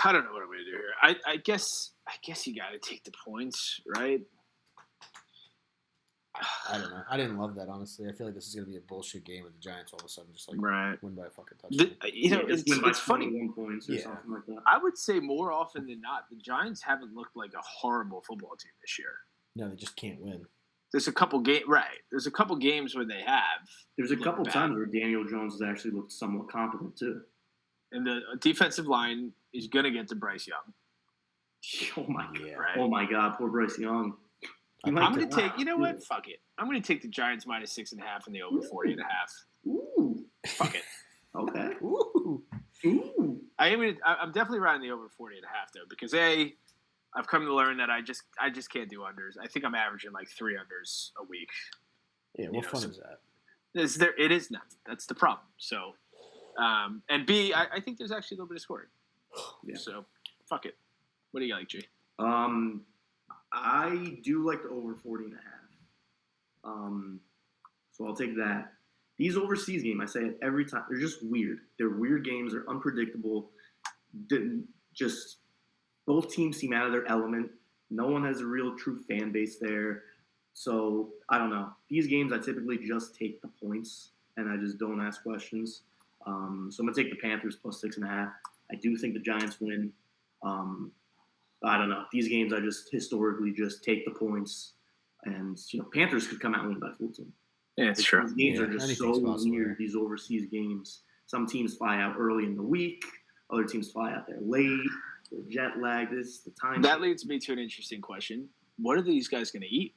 I don't know what I'm going to do here. I guess you got to take the points, right? I don't know. I didn't love that, honestly. I feel like this is going to be a bullshit game with the Giants all of a sudden just like win by a fucking touchdown. It's funny. 1 points or something like that. I would say more often than not, the Giants haven't looked like a horrible football team this year. No, they just can't win. There's a couple games where they have. There's a couple times where Daniel Jones has actually looked somewhat competent too. And the defensive line is going to get to Bryce Young. Oh my god! Right? Oh my god! Poor Bryce Young. I'm going to take. You know what? Fuck it. I'm going to take the Giants -6.5 and the over 40.5. Ooh. Fuck it. Okay. Ooh. I'm definitely riding the over 40.5 though because I've come to learn that I just can't do unders. I think I'm averaging like 3 unders a week. Yeah, what fun is that? It is not. That's the problem. So, and B, I think there's actually a little bit of scoring. Yeah. So, fuck it. What do you like, G? I do like the over 40.5. So I'll take that. These overseas games, I say it every time, they're just weird. They're weird games. They're unpredictable. Just both teams seem out of their element. No one has a real true fan base there. So I don't know. These games, I typically just take the points and I just don't ask questions. So I'm going to take the Panthers plus 6.5. I do think the Giants win. I don't know. These games, I just historically just take the points. And Panthers could come out and win by 14. Yeah, it's true. These games are just so weird. These overseas games. Some teams fly out early in the week. Other teams fly out there late. They're jet lagged. This the time. That leads me to an interesting question. What are these guys going to eat?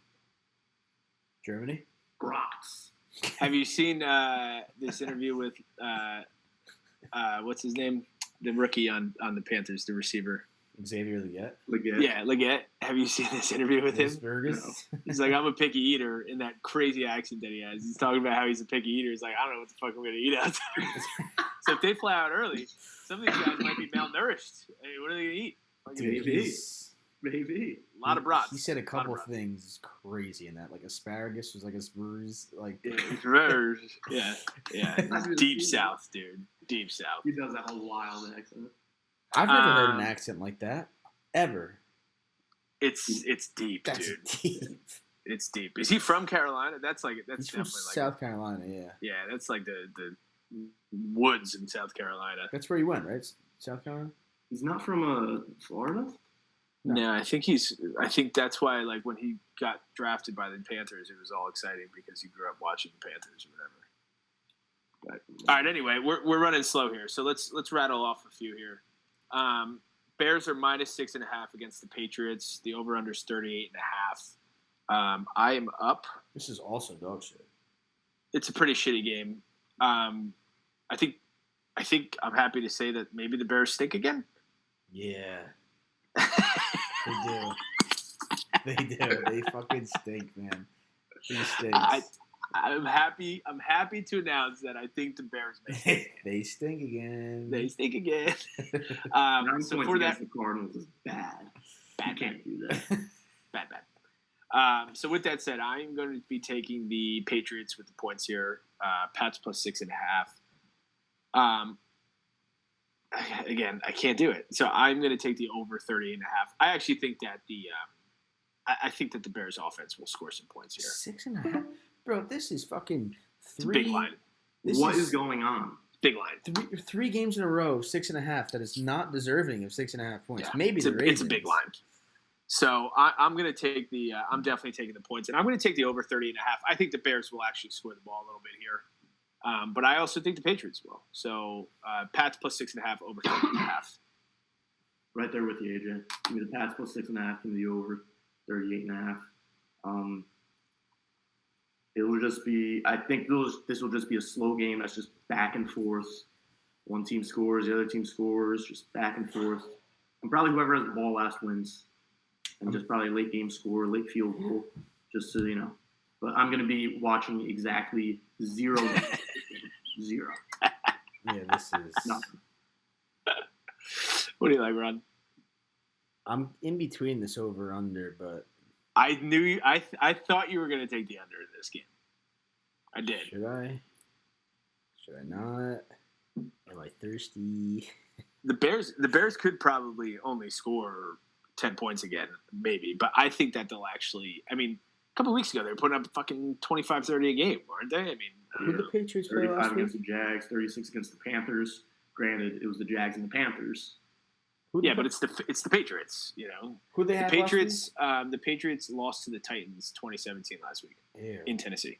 Germany? Brats. Have you seen this interview with what's his name? The rookie on the Panthers, the receiver. Xavier Legette? Yeah, Legette. Have you seen this interview with him? No. He's like, I'm a picky eater in that crazy accent that he has. He's talking about how he's a picky eater. He's like, I don't know what the fuck I'm going to eat out there. So if they fly out early, some of these guys might be malnourished. Hey, what are they going to eat? Maybe. A lot of brats. He said a couple of things crazy in that. Like asparagus was like a spurs. Like yeah. Deep South, dude. Deep South. He does have a wild accent. I've never heard an accent like that ever. It's deep, That's dude. Deep. It's deep. Is he from Carolina? He's definitely from South Carolina. Yeah. Yeah, that's like the woods in South Carolina. That's where he went, right? South Carolina. He's not from Florida. No, I think that's why, like, when he got drafted by the Panthers, it was all exciting because he grew up watching the Panthers or whatever. But, all right, anyway, we're running slow here, so let's rattle off a few here. Bears are -6.5 against the Patriots. The over/under is 38.5. I am up. This is also dog shit. It's a pretty shitty game. I think I'm happy to say that maybe the Bears stink again. Yeah. They do. They do. They fucking stink, man. They stink. I'm happy to announce that I think the Bears may They stink again. They stink again. 9 so points for against that, the Cardinals is bad. You can't do that. Bad. So with that said, I'm going to be taking the Patriots with the points here. Pats +6.5. Again, I can't do it. So I'm going to take the over 30.5. I actually think that I think that the Bears offense will score some points here. 6.5? Bro, this is fucking 3. It's a big line. What is going on? Big line. Three games in a row, 6.5. That is not deserving of 6.5 points. Yeah, Maybe the Ravens. It's a big line. So I'm going to take I'm definitely taking the points, and I'm going to take the over 30.5. I think the Bears will actually score the ball a little bit here. But I also think the Patriots will. So Pats +6.5, over 30.5. Right there with you, AJ. Give me the Pats +6.5. Give me the over 38.5. It will just be. I think this will just be a slow game that's just back and forth. One team scores, the other team scores, just back and forth. And probably whoever has the ball last wins. And just probably late game score, late field goal, just so you know. But I'm going to be watching exactly 0. 0. Yeah, this is nothing. What do you like, Ron? I'm in between this over under, but I knew I thought you were going to take the under in this game. I did. Should I? Should I not? Am I thirsty? The Bears could probably only score 10 points again, maybe. But I think that they'll actually. I mean, a couple of weeks ago they were putting up fucking 25-30 a game, weren't they? I mean, who the Patriots play 35 against the Jags, 36 against the Panthers. Granted, it was the Jags and the Panthers. Yeah, but it's the Patriots, you know. Who they had last week? The Patriots lost to the Titans 2017 last week. Ew. In Tennessee.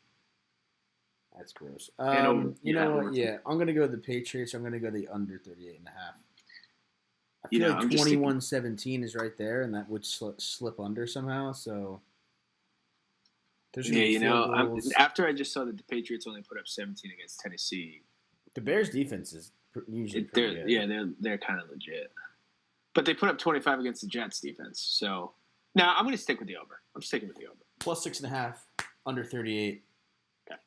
That's gross. You know what? Yeah, I'm going to go the Patriots. I'm going to go the under 38.5. I feel like 21-17 is right there, and that would slip under somehow. So, after I just saw that the Patriots only put up 17 against Tennessee, the Bears' defense is usually pretty good. Yeah, they're kind of legit, but they put up 25 against the Jets' defense. So, now I'm going to stick with the over. I'm sticking with the over. +6.5, under 38. Okay.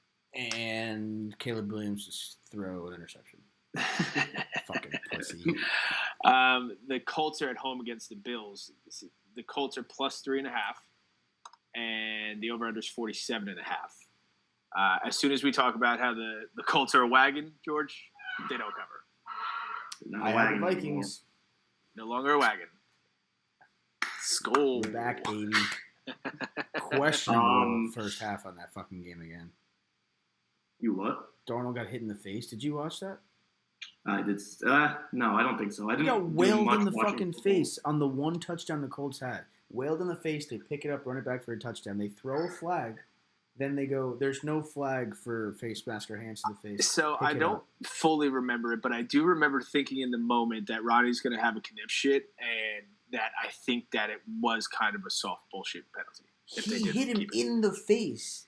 And Caleb Williams just throw an interception. Fucking pussy. The Colts are at home against the Bills. The Colts are +3.5, and the over/under is 47.5. As soon as we talk about how the Colts are a wagon, George, they don't cover. I have the Vikings. No longer a wagon. Skull. We're back, baby. Questionable first half on that fucking game again. You what? Darnold got hit in the face. Did you watch that? I did. No, I don't think so. I didn't. He got wailed in the fucking football. face on the one touchdown the Colts had. Wailed in the face. They pick it up, run it back for a touchdown. They throw a flag. Then they go, there's no flag for face mask or hands to the face. So I don't fully remember it, but I do remember thinking in the moment that Ronnie's going to have a conniption and that I think that it was kind of a soft bullshit penalty. He hit him in the face.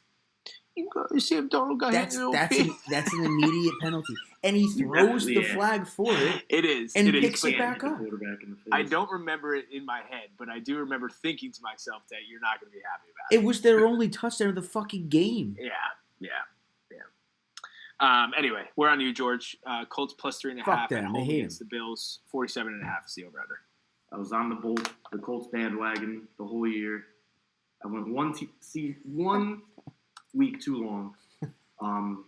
You see him, Donald got hit in the face. That's an immediate penalty. And he throws the flag for it. It is. And it picks is. it back up. I don't remember it in my head, but I do remember thinking to myself that you're not going to be happy about it. It was their only touchdown of the fucking game. Yeah. Anyway, we're on you, George. Colts plus 3.5 at home against the Bills. 47.5 is the over-under. I was on the Colts bandwagon the whole year. I went one week too long.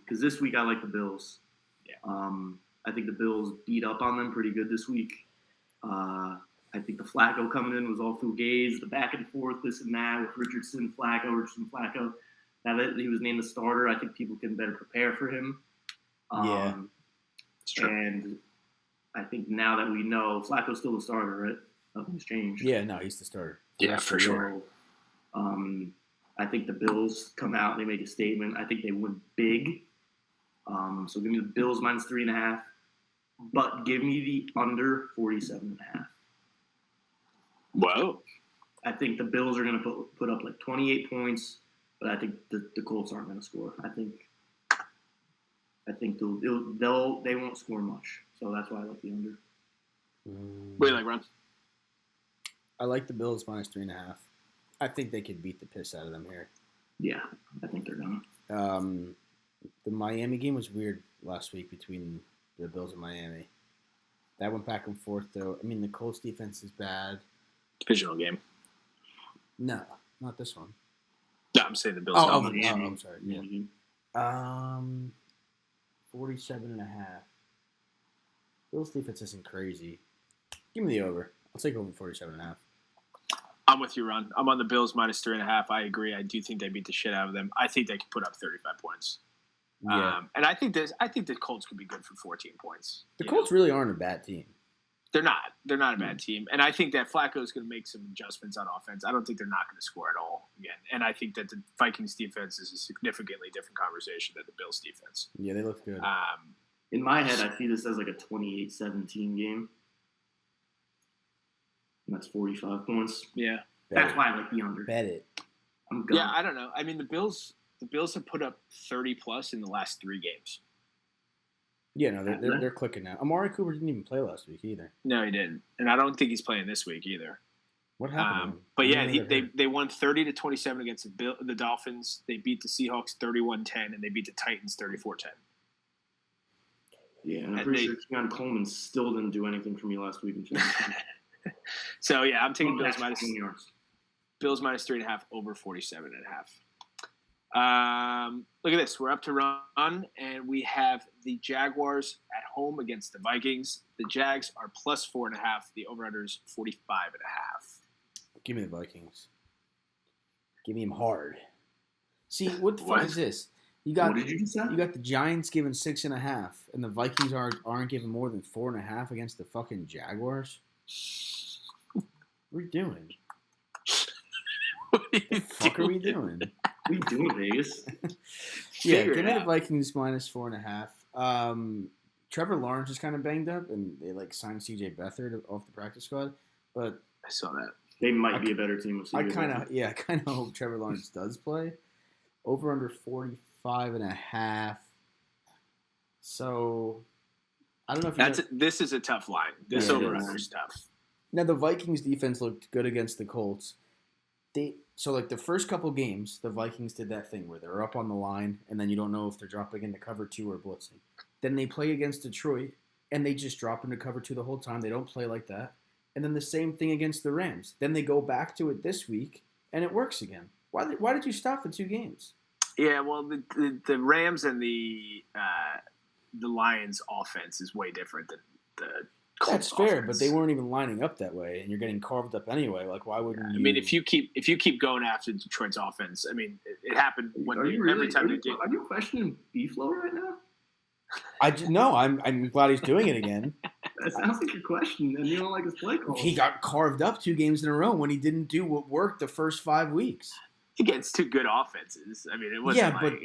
Because this week I like the Bills. Yeah. I think the Bills beat up on them pretty good this week. I think the Flacco coming in was all fugazi, the back and forth, this and that with Richardson, Flacco. Now that he was named the starter, I think people can better prepare for him. It's true. And I think now that we know Flacco's still the starter, right? Nothing's changed. Yeah, no, he's the starter. Yeah, for sure. I think the Bills come out and they make a statement. I think they win big. So give me the Bills minus 3.5. But give me the under 47.5. Whoa. I think the Bills are going to put up like 28 points, but I think the Colts aren't going to score. I think they won't score much. So that's why I like the under. What do you like, Ron? I like the Bills minus 3.5. I think they could beat the piss out of them here. Yeah, I think they're gonna. The Miami game was weird last week between the Bills and Miami. That went back and forth, though. I mean, the Colts defense is bad. Divisional game. No, not this one. No, I'm saying the Bills. I'm sorry. Yeah. 47.5. Bills defense isn't crazy. Give me the over. I'll take over 47.5. I'm with you, Ron. I'm on the Bills minus 3.5. I agree. I do think they beat the shit out of them. I think they can put up 35 points. Yeah. And I think the Colts could be good for 14 points. The Colts really aren't a bad team. They're not. They're not a bad team. And I think that Flacco is going to make some adjustments on offense. I don't think they're not going to score at all again. And I think that the Vikings defense is a significantly different conversation than the Bills defense. Yeah, they look good. In my head, I see this as like a 28-17 game. And that's 45 points. Yeah. That's why I like the under. Bet it. I'm good. Yeah, I don't know. I mean, the Bills have put up 30-plus in the last 3 games. Yeah, no, they're clicking now. Amari Cooper didn't even play last week either. No, he didn't. And I don't think he's playing this week either. What happened? But yeah, they won 30-27 against the Dolphins. They beat the Seahawks 31-10, and they beat the Titans 34-10. Yeah, and I'm pretty sure Keon Coleman still didn't do anything for me last week in Championship. So yeah, I'm taking Bills minus 3.5 over 47.5. Look at this. We're up to run, and we have the Jaguars at home against the Vikings. The Jags are plus 4.5. The over/under's 45.5. Give me the Vikings. Give me them hard. See, what the fuck is this? What did you say? You got the Giants giving 6.5, and the Vikings aren't giving more than 4.5 against the fucking Jaguars. What are we doing? What the fuck are we doing? What are you doing, Vegas? Yeah, give me the Vikings minus 4.5. Trevor Lawrence is kind of banged up, and they signed C.J. Beathard off the practice squad. But I saw that. They might be a better team with C.J. I kind of hope Trevor Lawrence does play. Over under 45.5. So I don't know if this is a tough line. This over under is tough. Now the Vikings defense looked good against the Colts. The first couple games, the Vikings did that thing where they're up on the line, and then you don't know if they're dropping into cover 2 or blitzing. Then they play against Detroit, and they just drop into cover 2 the whole time. They don't play like that. And then the same thing against the Rams. Then they go back to it this week, and it works again. Why did you stop the 2 games? Yeah, well, the Rams and the Lions offense is way different than the Colts. That's fair, but they weren't even lining up that way, and you're getting carved up anyway. Why wouldn't you? I mean, if you keep going after Detroit's offense, I mean, it happened every time they did. Are you questioning B-Flow right now? I'm glad he's doing it again. That sounds like your question, and you don't like his play call. He got carved up 2 games in a row when he didn't do what worked the first 5 weeks. Against 2 good offenses. I mean, it wasn't. Yeah, but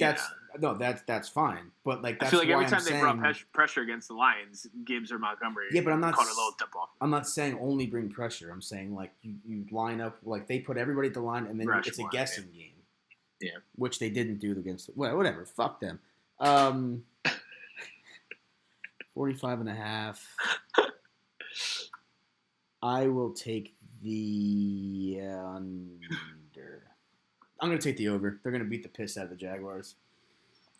that's fine. But like, that's I feel like every why time they brought pressure against the Lions, Gibbs or Montgomery. Yeah, but I'm not. Caught a little tip off. I'm not saying only bring pressure. I'm saying like you line up, like they put everybody at the line, and then it's a guessing game. Yeah, which they didn't do against. Whatever. Fuck them. 45.5. I will take the under. I'm going to take the over. They're going to beat the piss out of the Jaguars.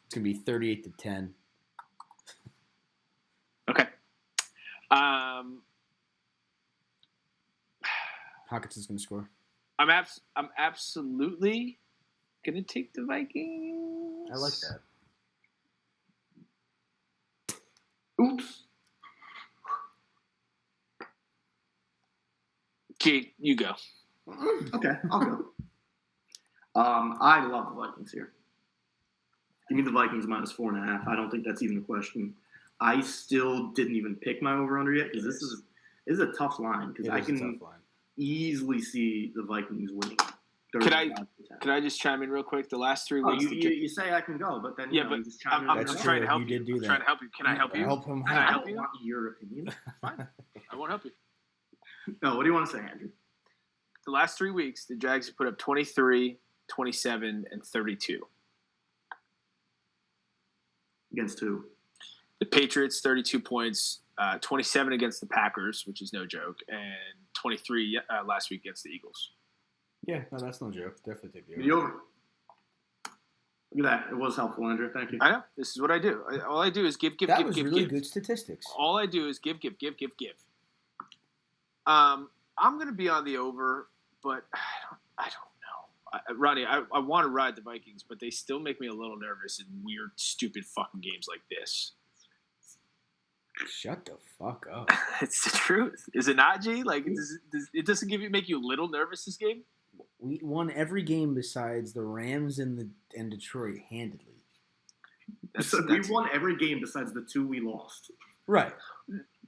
It's going to be 38-10. Okay. Hawkins is going to score. I'm absolutely going to take the Vikings. I like that. Oops. G, you go. Okay, I'll go. I love the Vikings here. Give me the Vikings minus 4.5. I don't think that's even a question. I still didn't even pick my over/under yet because this is a tough line because I can easily see the Vikings winning. Can I just chime in real quick? The last 3 weeks. You say I can go, but then you just chime in. I'm trying to help you. Did do that. I'm trying to help you. Can I help you? Help him. Can I help you? I want your opinion. Fine. I won't help you. No, what do you want to say, Andrew? The last 3 weeks, the Jags have put up 23, 27, and 32. Against who? The Patriots, 32 points, 27 against the Packers, which is no joke, and 23 last week against the Eagles. Yeah, no, that's no joke. Definitely take the over. The over. Look at that. It was helpful, Andrew. Thank you. I know. This is what I do. All I do is give. That was really good statistics. All I do is give. I'm going to be on the over, but I don't know. Ronnie, I want to ride the Vikings, but they still make me a little nervous in weird, stupid fucking games like this. Shut the fuck up. It's the truth. Is it not, G? Like, it doesn't make you a little nervous this game? We won every game besides the Rams and Detroit handedly. We won every game besides the 2 we lost. Right.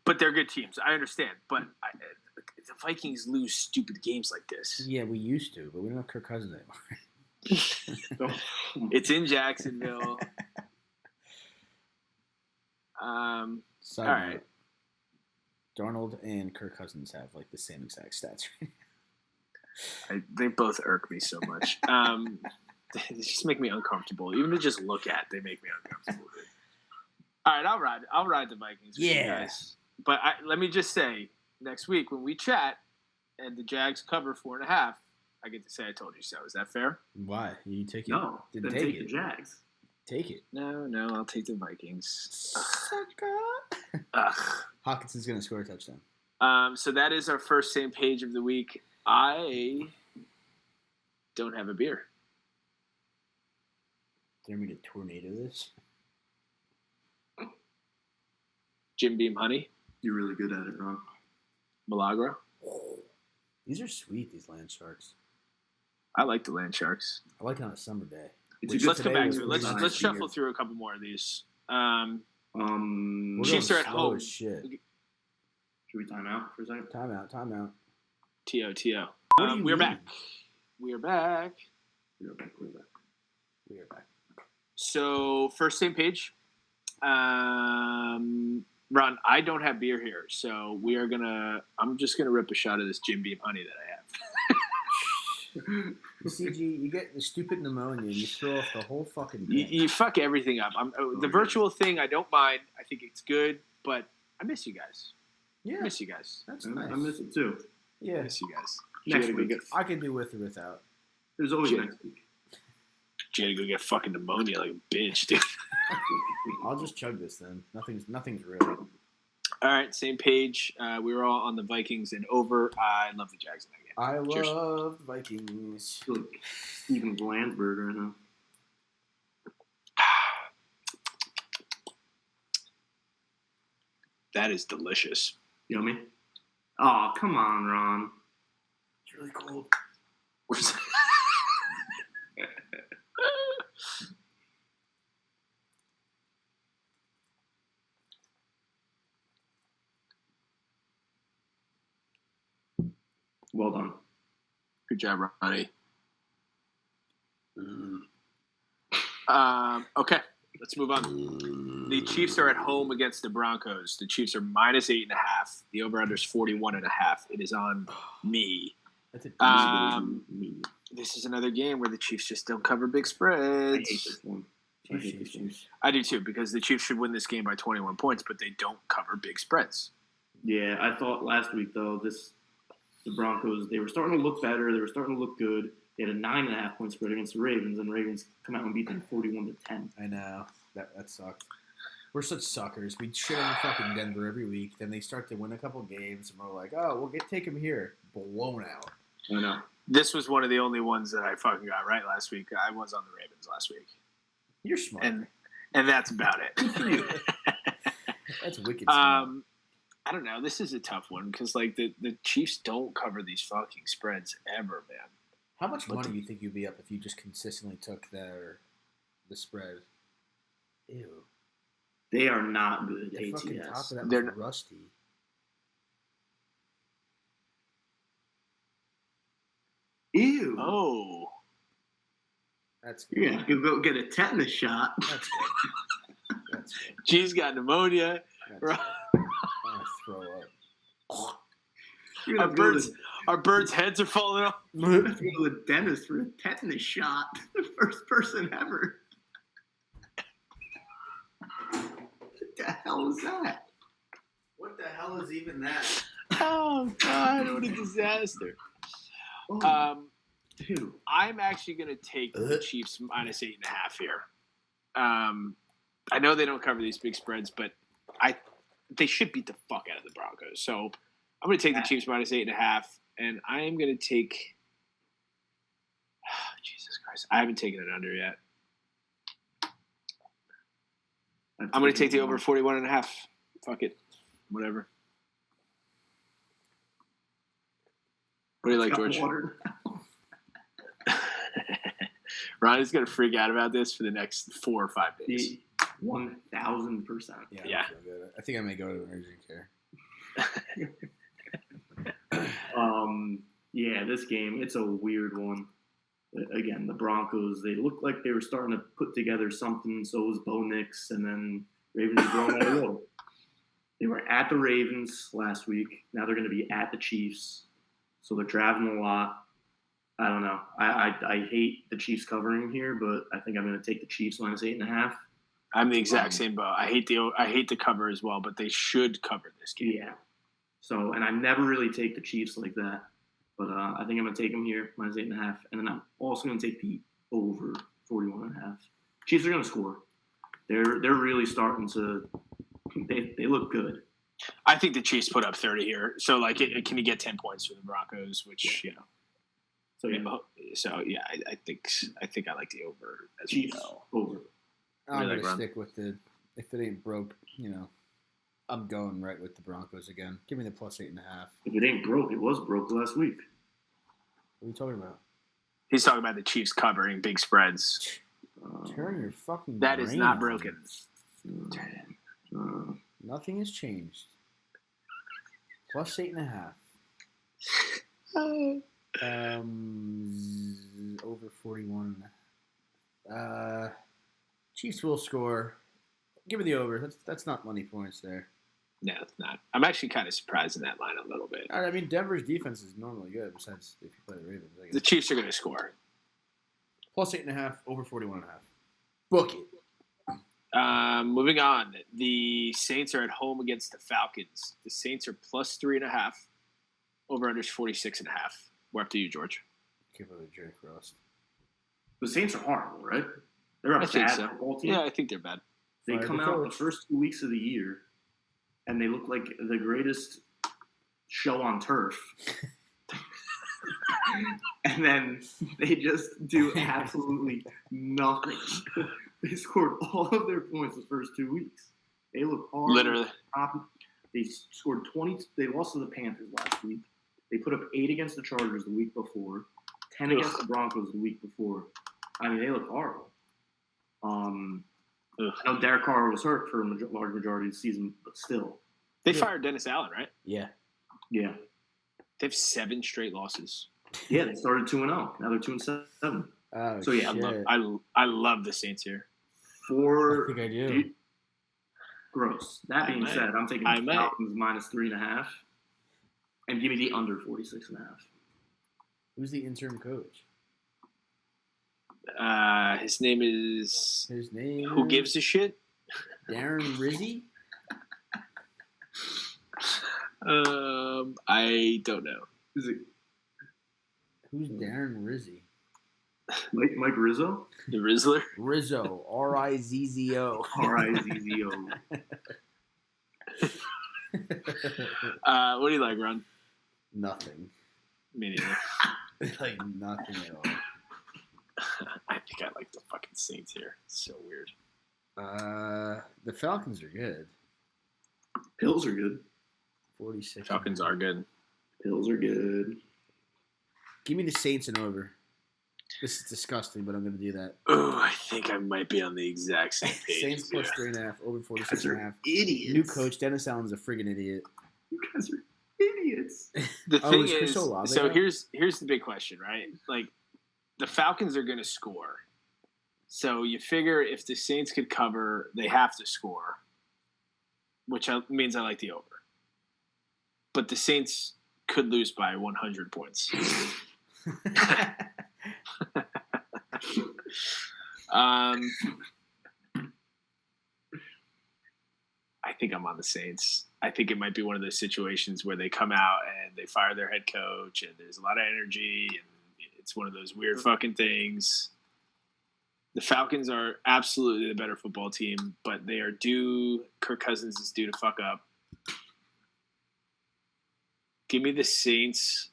But they're good teams. I understand. But the Vikings lose stupid games like this. Yeah, we used to, but we don't have Kirk Cousins anymore. It's in Jacksonville. All right. Darnold and Kirk Cousins have like the same exact stats. They both irk me so much. They just make me uncomfortable. Even to just look at, they make me uncomfortable. All right, I'll ride the Vikings. Yeah. Guys. But let me just say, next week when we chat and the Jags cover 4.5, I get to say I told you so. Is that fair? Why? You take it? No. Then take the Jags. Take it. No, I'll take the Vikings. Hawkinson's going to score a touchdown. So that is our first same page of the week. I don't have a beer. Dare me to tornado this? Jim Beam Honey. You're really good at it, Ron. Milagro. These are sweet, these land sharks. I like the land sharks. I like it on a summer day. Let's come back to it. Let's shuffle through a couple more of these. Chiefs are at home. Shit. Should we time out for a second? Time out. T.O. We're back. We are back. So, first same page. Ron, I don't have beer here, so I'm just gonna rip a shot of this Jim Beam Honey that I have. CG, you get the stupid pneumonia, you throw off the whole fucking thing. You fuck everything up. The virtual thing, I don't mind. I think it's good, but I miss you guys. Yeah. I miss you guys. That's nice. I miss it too. Yeah. I miss you guys. Next week. I can do with or without. There's always next week. You had to go get fucking pneumonia like a bitch, dude. I'll just chug this then. Nothing's real. All right, same page. We were all on the Vikings and over. I love the Jags in that game. I Cheers. love the Vikings. Like Steven Blandberg right now. That is delicious. Yummy. Oh, come on, Ron. It's really cold. Good job, Ronnie. Okay, let's move on. The Chiefs are at home against the Broncos. The Chiefs are -8.5. The over/under is 41.5. It is on me. That's a This is another game where the Chiefs just don't cover big spreads. I hate this one. I hate this one. I do too, because the Chiefs should win this game by 21 points, but they don't cover big spreads. Yeah, I thought last week though the Broncos, they were starting to look better. They were starting to look good. They had a 9.5 point spread against the Ravens, and the Ravens come out and beat them 41-10. I know that sucked. We're such suckers. We shit on fucking Denver every week. Then they start to win a couple games, and we're like, oh, we'll take them here. Blown out. I know. This was one of the only ones that I fucking got right last week. I was on the Ravens last week. You're smart. And that's about it. That's wicked smart. I don't know. This is a tough one because like the Chiefs don't cover these fucking spreads ever, man. How much money do you think you'd be up if you just consistently took the spread? Ew. They are not good. The fucking top ATS. of that They're was rusty. Ew. Oh. That's You're good. going to go get a tetanus shot. That's good. That's good. G's got pneumonia. That's Right. good. I'm going to throw up. You're Our going to our birds' heads are falling off. go to the dentist for a tetanus shot. The first person ever. What the hell is that? What the hell is even that? Oh God! What a disaster. Oh, dude. I'm actually going to take the Chiefs -8.5 here. I know they don't cover these big spreads, but they should beat the fuck out of the Broncos. So I'm going to take the Chiefs -8.5, and I am going to take. Jesus Christ! I haven't taken it under yet. I'm going to take the over 41.5. Fuck it, whatever. What do you like, George? Ronnie's going to freak out about this for the next 4 or 5 days. 1,000%. Yeah. I think I may go to urgent care. Yeah, this game, it's a weird one. Again, the Broncos, they looked like they were starting to put together something. So was Bo Nix, and then Ravens are growing out of the They were at the Ravens last week. Now they're going to be at the Chiefs. So they're traveling a lot. I don't know. I hate the Chiefs covering here, but I think I'm going to take the Chiefs -8.5. I'm the exact same boat. I hate the cover as well, but they should cover this game. Yeah. So, and I never really take the Chiefs like that, but I think I'm going to take them here -8.5, and then I'm also going to take the over 41.5. Chiefs are going to score. They're really starting to. They look good. I think the Chiefs put up 30 here. So like, can you get 10 points for the Broncos? Which So yeah, I think I like the over as Chiefs well. over. I'm going to stick with if it ain't broke, I'm going right with the Broncos again. Give me the +8.5. If it ain't broke, it was broke last week. What are you talking about? He's talking about the Chiefs covering big spreads. Turn your fucking That is brain not on. broken. Nothing has changed. +8.5. Over 41. Chiefs will score. Give me the over. That's not money points there. No, it's not. I'm actually kind of surprised in that line a little bit. I mean, Denver's defense is normally good, besides if you play the Ravens. I The guess. Chiefs are going to score. +8.5, over 41.5. Book it. Moving on. The Saints are at home against the Falcons. The Saints are +3.5. Over under 46.5. We're up to you, George. Give it a Jerry Frost. The Saints are horrible, right? They're a I think bad so. football team. Yeah, I think they're bad. They Fire come the out coach. the first 2 weeks of the year, and they look like the greatest show on turf. And then they just do absolutely nothing. They scored all of their points the first 2 weeks. They look horrible. Literally. They scored 20. They lost to the Panthers last week. They put up 8 against the Chargers the week before, 10 against the Broncos the week before. I mean, they look horrible. I know Derek Carr was hurt for a large majority of the season, but still. They fired Dennis Allen, right? Yeah. Yeah. They have 7 straight losses. Yeah, they started 2-0. Now they're 2-7. Oh, so yeah, shit. I love the Saints here. I think I do. Gross. That being said, I'm taking the Falcons -3.5, and give me the under 46.5. Who's the interim coach? His name is. Who gives a shit? Darren Rizzi. I don't know. Is it? Who's Darren Rizzi? Mike Rizzo? The Rizzler? Rizzo. R-I-Z-Z-O. R-I-Z-Z-O. What do you like, Ron? Nothing. Me neither. Like nothing at all. I think I like the fucking Saints here. It's so weird. The Falcons are good. Bills are good. 46. Falcons are good. Bills are good. Give me the Saints and over. This is disgusting, but I'm going to do that. Oh, I think I might be on the exact same page. Saints plus 3.5, over 46.5. Idiots. New coach, Dennis Allen's a friggin' idiot. You guys are idiots. The thing is, so here's the big question, right? Like, the Falcons are going to score. So you figure if the Saints could cover, they have to score, which means I like the over. But the Saints could lose by 100 points. I think I'm on the Saints. I think it might be one of those situations where they come out and they fire their head coach and there's a lot of energy and it's one of those weird fucking things. The Falcons are absolutely the better football team, but they are due. Kirk Cousins is due to fuck up. Give me the Saints.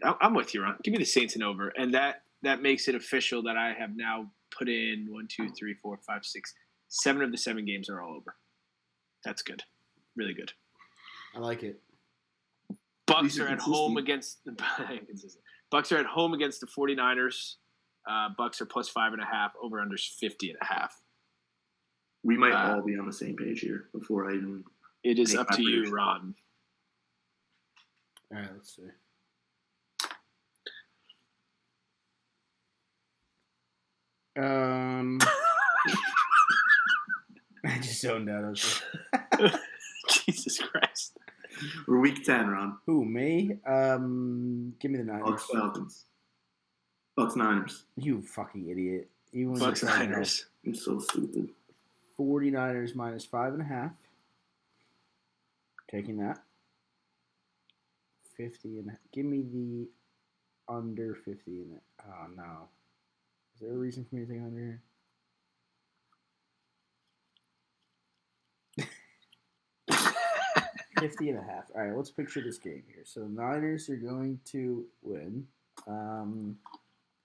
I'm with you, Ron. Give me the Saints and over. And that makes it official that I have now put in 1, 2, 3, 4, 5, 6, 7 of the 7 games are all over. That's good. Really good. I like it. Bucs are at home against the Bucs are at home against the 49ers. Bucs are plus 5.5. Over unders 50.5. We might all be on the same page here before I even. It is up to you, Ron. All right, let's see. I just zoned out. Jesus Christ. We're week 10, Ron. Who, me? Give me the Niners. Bucs Falcons. Bucs Niners. You fucking idiot. Bucs Niners. I'm so stupid. 49ers minus 5.5. Taking that. 50 and give me the under 50 in it. Oh no. Is there a reason for me to take under here? 50.5. All right, let's picture this game here. So the Niners are going to win.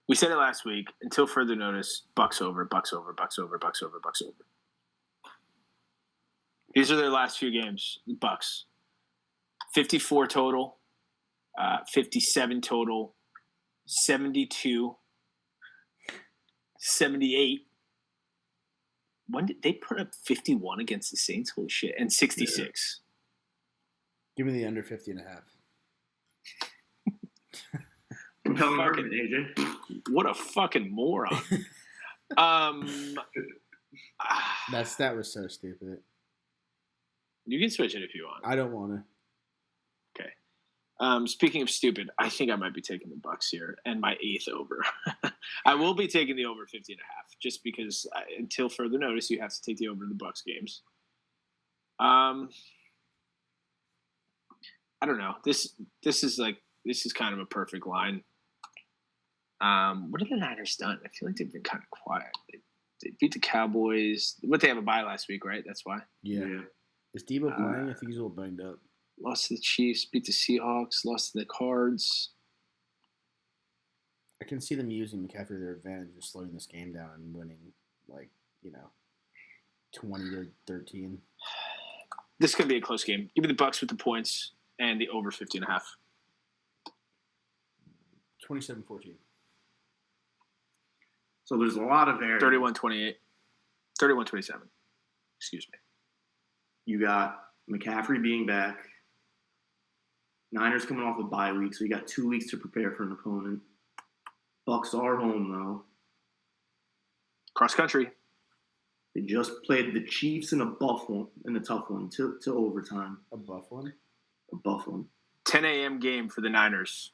We said it last week. Until further notice, Bucs over, Bucs over, Bucs over, Bucs over, Bucs over. These are their last few games. Bucs. 54 total. 57 total. 72. 78. When did they put up 51 against the Saints? Holy shit. And 66. Yeah. Give me the under 50.5. Compelling argument, AJ. What a fucking moron. That was so stupid. You can switch it if you want. I don't want to. Okay. Speaking of stupid, I think I might be taking the Bucs here and my 8th over. I will be taking the over 50.5 just because until further notice, you have to take the over in the Bucs games. I don't know. This is kind of a perfect line. What have the Niners done? I feel like they've been kind of quiet. They beat the Cowboys. What, they have a bye last week, right? That's why. Yeah. Is Debo playing? I think he's a little banged up. Lost to the Chiefs, beat the Seahawks, lost to the Cards. I can see them using McCaffrey to their advantage of slowing this game down and winning, 20-13. This could be a close game. Give me the Bucs with the points and the over 50.5. 27-14. So there's a lot of variance. 31-28. 31-27. Excuse me. You got McCaffrey being back. Niners coming off a bye week, so you got 2 weeks to prepare for an opponent. Bucs are home, though. Cross country. They just played the Chiefs in a tough one, to overtime. A buff one? A buff one. 10 a.m. game for the Niners.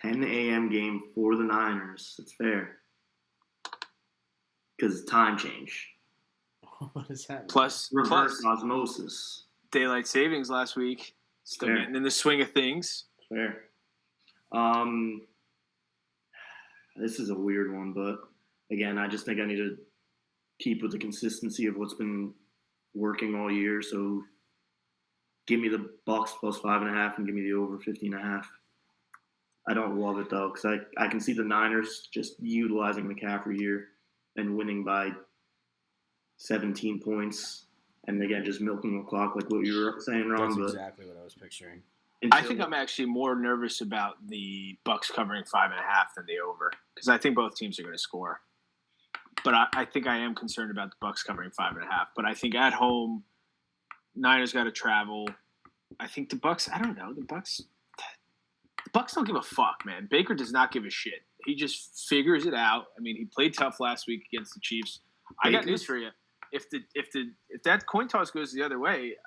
10 a.m. game for the Niners. That's fair. Because time change. What is that? Plus Osmosis. Daylight savings last week. Still getting in the swing of things. Fair. This is a weird one, but again, I just think I need to keep with the consistency of what's been working all year. So give me the Bucs plus 5.5 and give me the over 50.5. I don't love it though, because I can see the Niners just utilizing McCaffrey here and winning by 17 points. And again, just milking the clock like what you were saying, Ron. That's exactly what I was picturing. I think I'm actually more nervous about the Bucs covering 5.5 than the over, because I think both teams are going to score. But I think I am concerned about the Bucs covering 5.5. But I think at home, Niners got to travel. I think the Bucs. I don't know. The Bucs don't give a fuck, man. Baker does not give a shit. He just figures it out. I mean, he played tough last week against the Chiefs. I got news for you. If that coin toss goes the other way,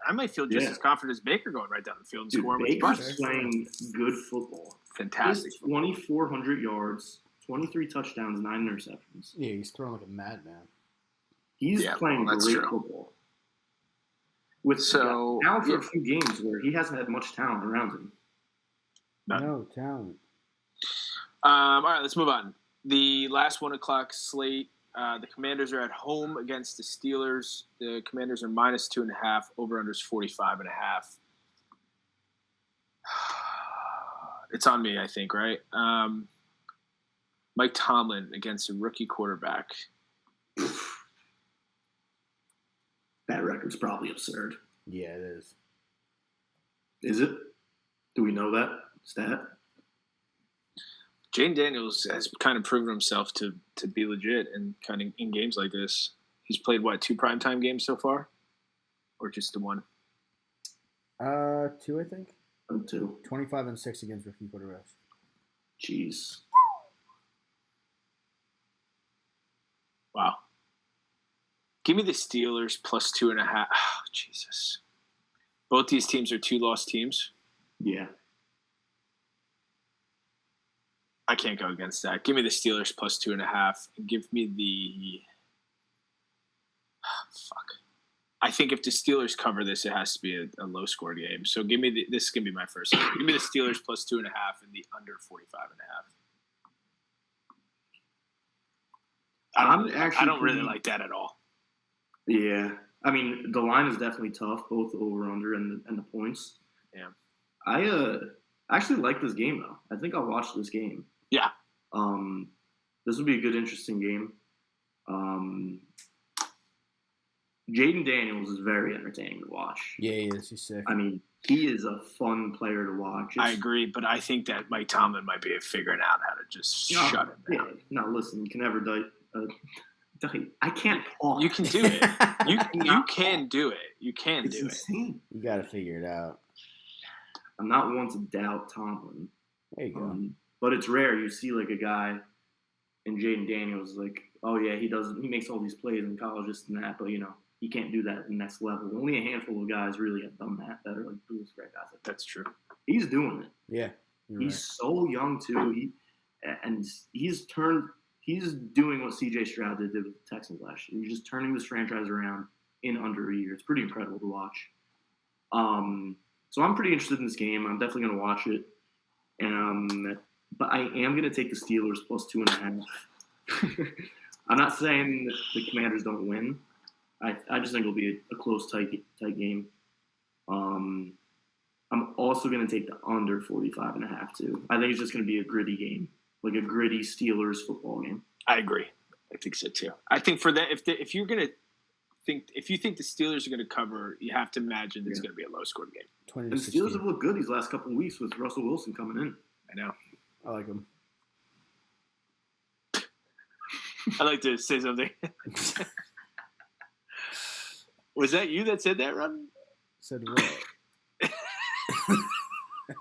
I might feel just as confident as Baker going right down the field and scoring with the Bucs. Baker's playing good football. Fantastic. 2,400 yards, 23 touchdowns, 9 interceptions. Yeah, he's throwing like a madman. He's playing great football. Now for a few games where he hasn't had much talent around him. No talent. All right, let's move on. The last 1 o'clock slate. The Commanders are at home against the Steelers. The Commanders are minus 2.5. Over-unders 45.5. It's on me, I think, right? Mike Tomlin against a rookie quarterback. That record's probably absurd. Yeah, it is. Is it? Do we know that stat? Jane Daniels has kind of proven himself to be legit and kind of in games like this. He's played, 2 primetime games so far? Or just the 1? 2, I think. 2. 25-6 against rookie quarterbacks. Jeez. Wow. Give me the Steelers plus 2.5. Oh, Jesus. Both these teams are 2-loss teams. Yeah. I can't go against that. Give me the Steelers plus 2.5. And give me the... fuck. I think if the Steelers cover this, it has to be a low-score game. So give me this is going to be my first one. Give me the Steelers plus 2.5 and the under 45.5. I don't really like that at all. Yeah. I mean, the line is definitely tough, both over-under and the points. Yeah. I actually like this game, though. I think I'll watch this game. Yeah. This will be a good, interesting game. Jaden Daniels is very entertaining to watch. Yeah, he is. He's sick. I mean, he is a fun player to watch. I agree, but I think that Mike Tomlin might be figuring out how to just shut him down. Yeah. Now, listen, you can never I can't talk. You can do it. You can do it. You can do insane. You got to figure it out. I'm not one to doubt Tomlin. There you go. But it's rare you see like a guy in Jaden Daniels like, oh yeah, he makes all these plays in college, this and that, but he can't do that at the next level. Only a handful of guys really have done that are like blue spread guys. That's true. He's doing it. Yeah. He's so young too. He's doing what CJ Stroud did with the Texans last year. He's just turning this franchise around in under a year. It's pretty incredible to watch. So I'm pretty interested in this game. I'm definitely going to watch it. But I am going to take the Steelers plus 2.5. I'm not saying that the Commanders don't win. I just think it'll be a close, tight game. I'm also going to take the under 45.5 too. I think it's just going to be a gritty game, like a gritty Steelers football game. I agree. I think so too. I think for that, if you think the Steelers are going to cover, you have to imagine it's going to be a low-scored game. And the Steelers have looked good these last couple of weeks with Russell Wilson coming in. I know. I like him. I'd like to say something. Was that you that said that, Ron? Said what?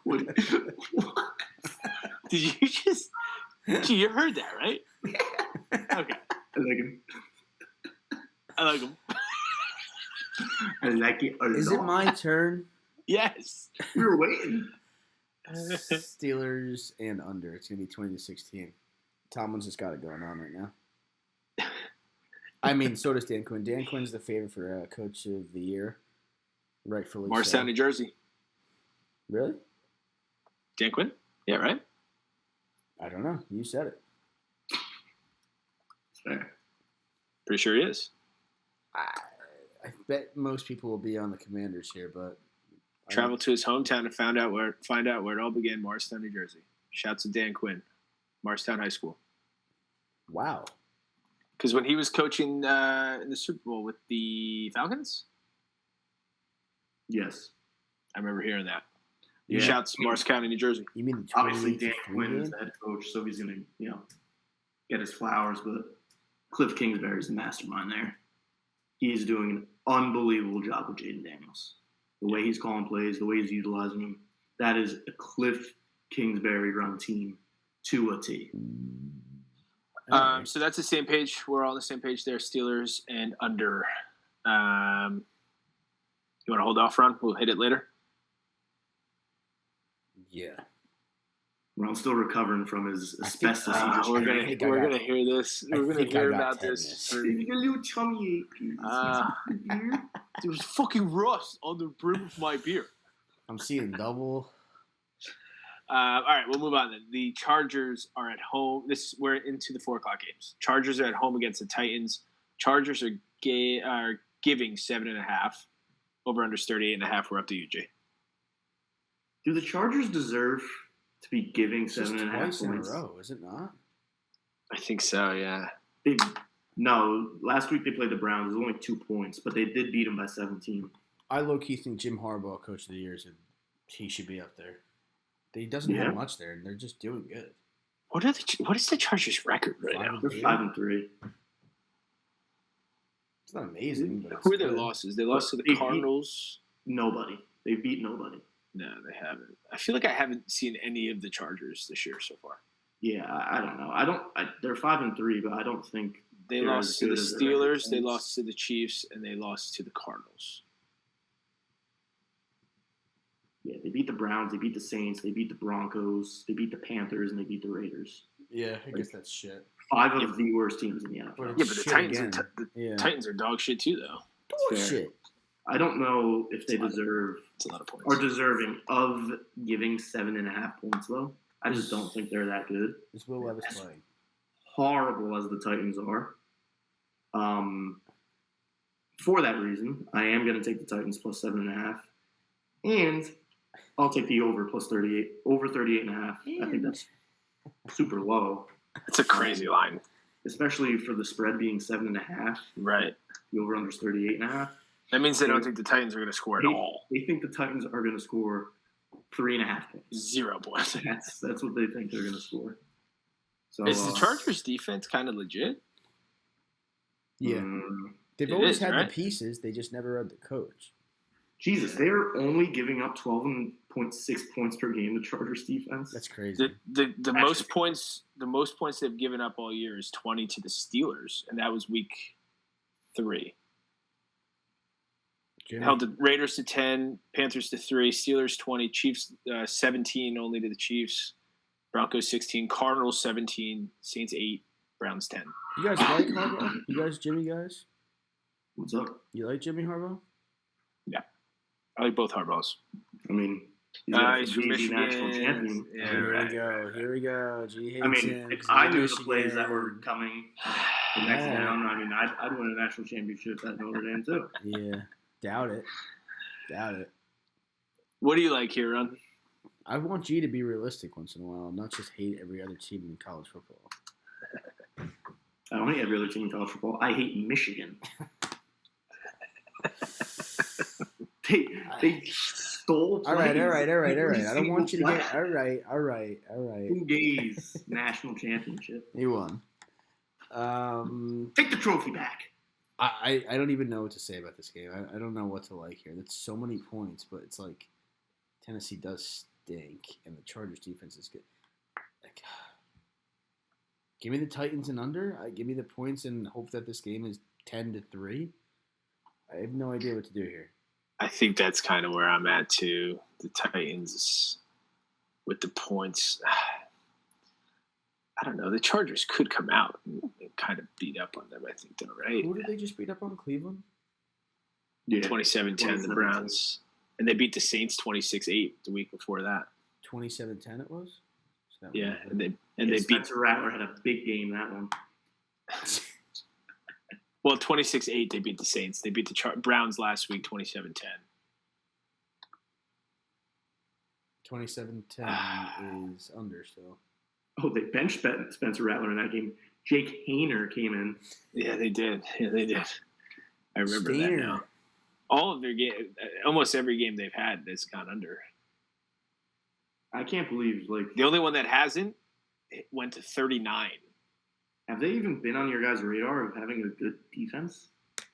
What? Did you just? You heard that, right? Okay. I like him. I like him. I like it a lot. Is it my turn? Yes. We were waiting. Steelers and under. It's going to be 20-16. Tomlin's just got it going on right now. I mean, so does Dan Quinn. Dan Quinn's the favorite for Coach of the Year. Rightfully Morristown, so. New Jersey. Really? Dan Quinn? Yeah, right? I don't know. You said it. Fair. Pretty sure he is. I bet most people will be on the Commanders here, but Traveled to his hometown and find out where it all began. Morristown, New Jersey. Shouts to Dan Quinn, Morristown High School. Wow. Because when he was coaching in the Super Bowl with the Falcons, Yes. I remember hearing that. Yeah. Shouts to Morris County, New Jersey. You mean the Obviously, Dan 28-3 Quinn is game? the head coach, so he's going to, get his flowers. But Cliff Kingsbury's the mastermind there. He's doing an unbelievable job with Jaden Daniels. The way he's calling plays, the way he's utilizing him, that is a Cliff Kingsbury run team to a T. So that's the same page. We're all on the same page there. Steelers and under. You want to hold off, Ron? We'll hit it later. Yeah. Ron's still recovering from his asbestos. We're gonna hear this. We're gonna hear about this. A little tummy ache. There was fucking rust on the brim of my beer. I'm seeing double. All right, we'll move on then. The Chargers are at home. We're into the 4:00 games. Chargers are at home against the Titans. Chargers are giving 7.5. Over under 38.5. We're up to you, Jay. Do the Chargers deserve to be giving It's just 7.5 twice in a points? row, is it not? I think so. Yeah. No, last week they played the Browns. It was only 2 points, but they did beat them by 17. I low-key think Jim Harbaugh, Coach of the Year, he should be up there. He doesn't have much there, and they're just doing good. What is the Chargers' record right now? They're 5-3. It's not amazing, but Who are their losses? They lost to the Cardinals. Nobody. They beat nobody. No, they haven't. I feel like I haven't seen any of the Chargers this year so far. Yeah, I don't know. They're 5-3, but I don't think they lost to the Steelers. They lost to the Chiefs, and they lost to the Cardinals. Yeah, they beat the Browns. They beat the Saints. They beat the Broncos. They beat the Panthers, and they beat the Raiders. Yeah, I guess that's shit. 5 of the worst teams in the NFL. Yeah, but the Titans are dog shit too, though. Dog shit. I don't know if they deserve a lot of points. are deserving of giving 7.5 points, though. I just don't think they're that good. Is Will Levis playing? Horrible as the Titans are. For that reason, I am going to take the Titans plus 7.5. And I'll take the over plus 38. Over 38.5. I think that's super low. It's a crazy line. Especially for the spread being 7.5. Right. The over under is 38.5. That means they don't think the Titans are going to score at all. They think the Titans are going to score 3.5 points. 0 points. That's what they think they're going to score. So is the Chargers defense kind of legit? Yeah. They've always had the pieces. They just never had the coach. Jesus, they're only giving up 12.6 points per game. The Chargers defense. That's crazy. The most points they've given up all year is 20 to the Steelers, and that was week 3. Held the Raiders to 10, Panthers to 3, Steelers 20, Chiefs 17 only to the Chiefs, Broncos 16, Cardinals 17, Saints 8, Browns 10. You guys like Harbaugh? You guys, Jimmy guys? What's up? You like Jimmy Harbaugh? Yeah, I like both Harbaughs. I mean, he's from Michigan. National champion. Yeah, Here we go. G hates I mean, him. if I knew the plays that were coming the next down, I mean, I'd win a national championship at Notre Dame too. Yeah, doubt it. What do you like here, Ron? I want G to be realistic once in a while, not just hate every other team in college football. I don't hate every other team in college football. I hate Michigan. They stole plays. All right. I don't want you to get all right. 2 days national championship. You won. Take the trophy back. I don't even know what to say about this game. I don't know what to like here. That's so many points, but it's like Tennessee does stink, and the Chargers defense is good. Like, give me the Titans and under. Give me the points and hope that this game is 10-3. I have no idea what to do here. I think that's kind of where I'm at too. The Titans with the points. I don't know. The Chargers could come out and kind of beat up on them, I think, though, right? Who did they just beat up on? Cleveland? Yeah. 27-10, the Browns. And they beat the Saints 26-8 the week before that. 27-10 it was? Yeah, and they beat Spencer Rattler had a big game, that one. Well, 26-8 they beat the Saints. They beat the Browns last week 27-10. 27-10 is under still. Oh, they benched Spencer Rattler in that game. Jake Hayner came in. Yeah, they did. I remember that now. All of their game, almost every game they've had, has gone under. I can't believe the only one that hasn't went to 39. Have they even been on your guys' radar of having a good defense?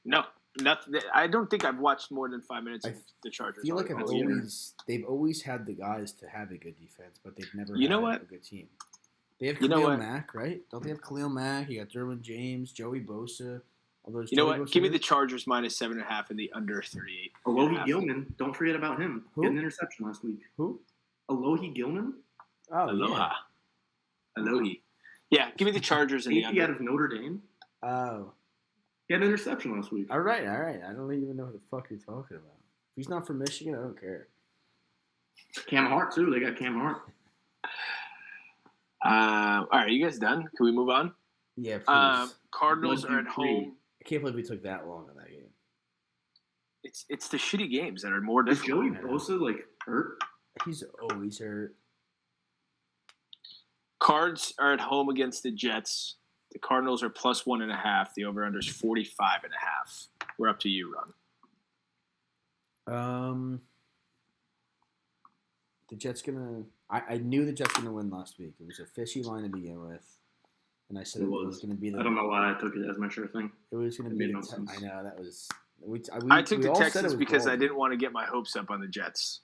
No, nothing. I don't think I've watched more than 5 minutes of the Chargers. I feel like they've always had the guys to have a good defense, but they've never had a good team. They have Khalil Mack, right? Don't they have Khalil Mack? You got Derwin James, Joey Bosa. You know what? Give me the Chargers minus 7.5 and the under 38. Alohi Gilman. Don't forget about him. Who? He had an interception last week. Who? Alohi Gilman. Oh, Aloha. Yeah. Alohi. Yeah, give me the Chargers and the under. Out of Notre Dame. Oh. He had an interception last week. All right. I don't even know what the fuck you're talking about. If he's not from Michigan, I don't care. Cam Hart, too. They got Cam Hart. All right, you guys done? Can we move on? Yeah, please. Cardinals are at home. I can't believe we took that long on that game. It's the shitty games that are more difficult. Is Joey Bosa, hurt? He's always hurt. Cards are at home against the Jets. The Cardinals are plus 1.5. The over-under is 45.5. We're up to you, Ron. The Jets gonna. I knew the Jets gonna win last week. It was a fishy line to begin with, and I said it was gonna be. I don't know why I took it as my sure thing. It was gonna be. I know that was. I took the Texans because I didn't want to get my hopes up on the Jets.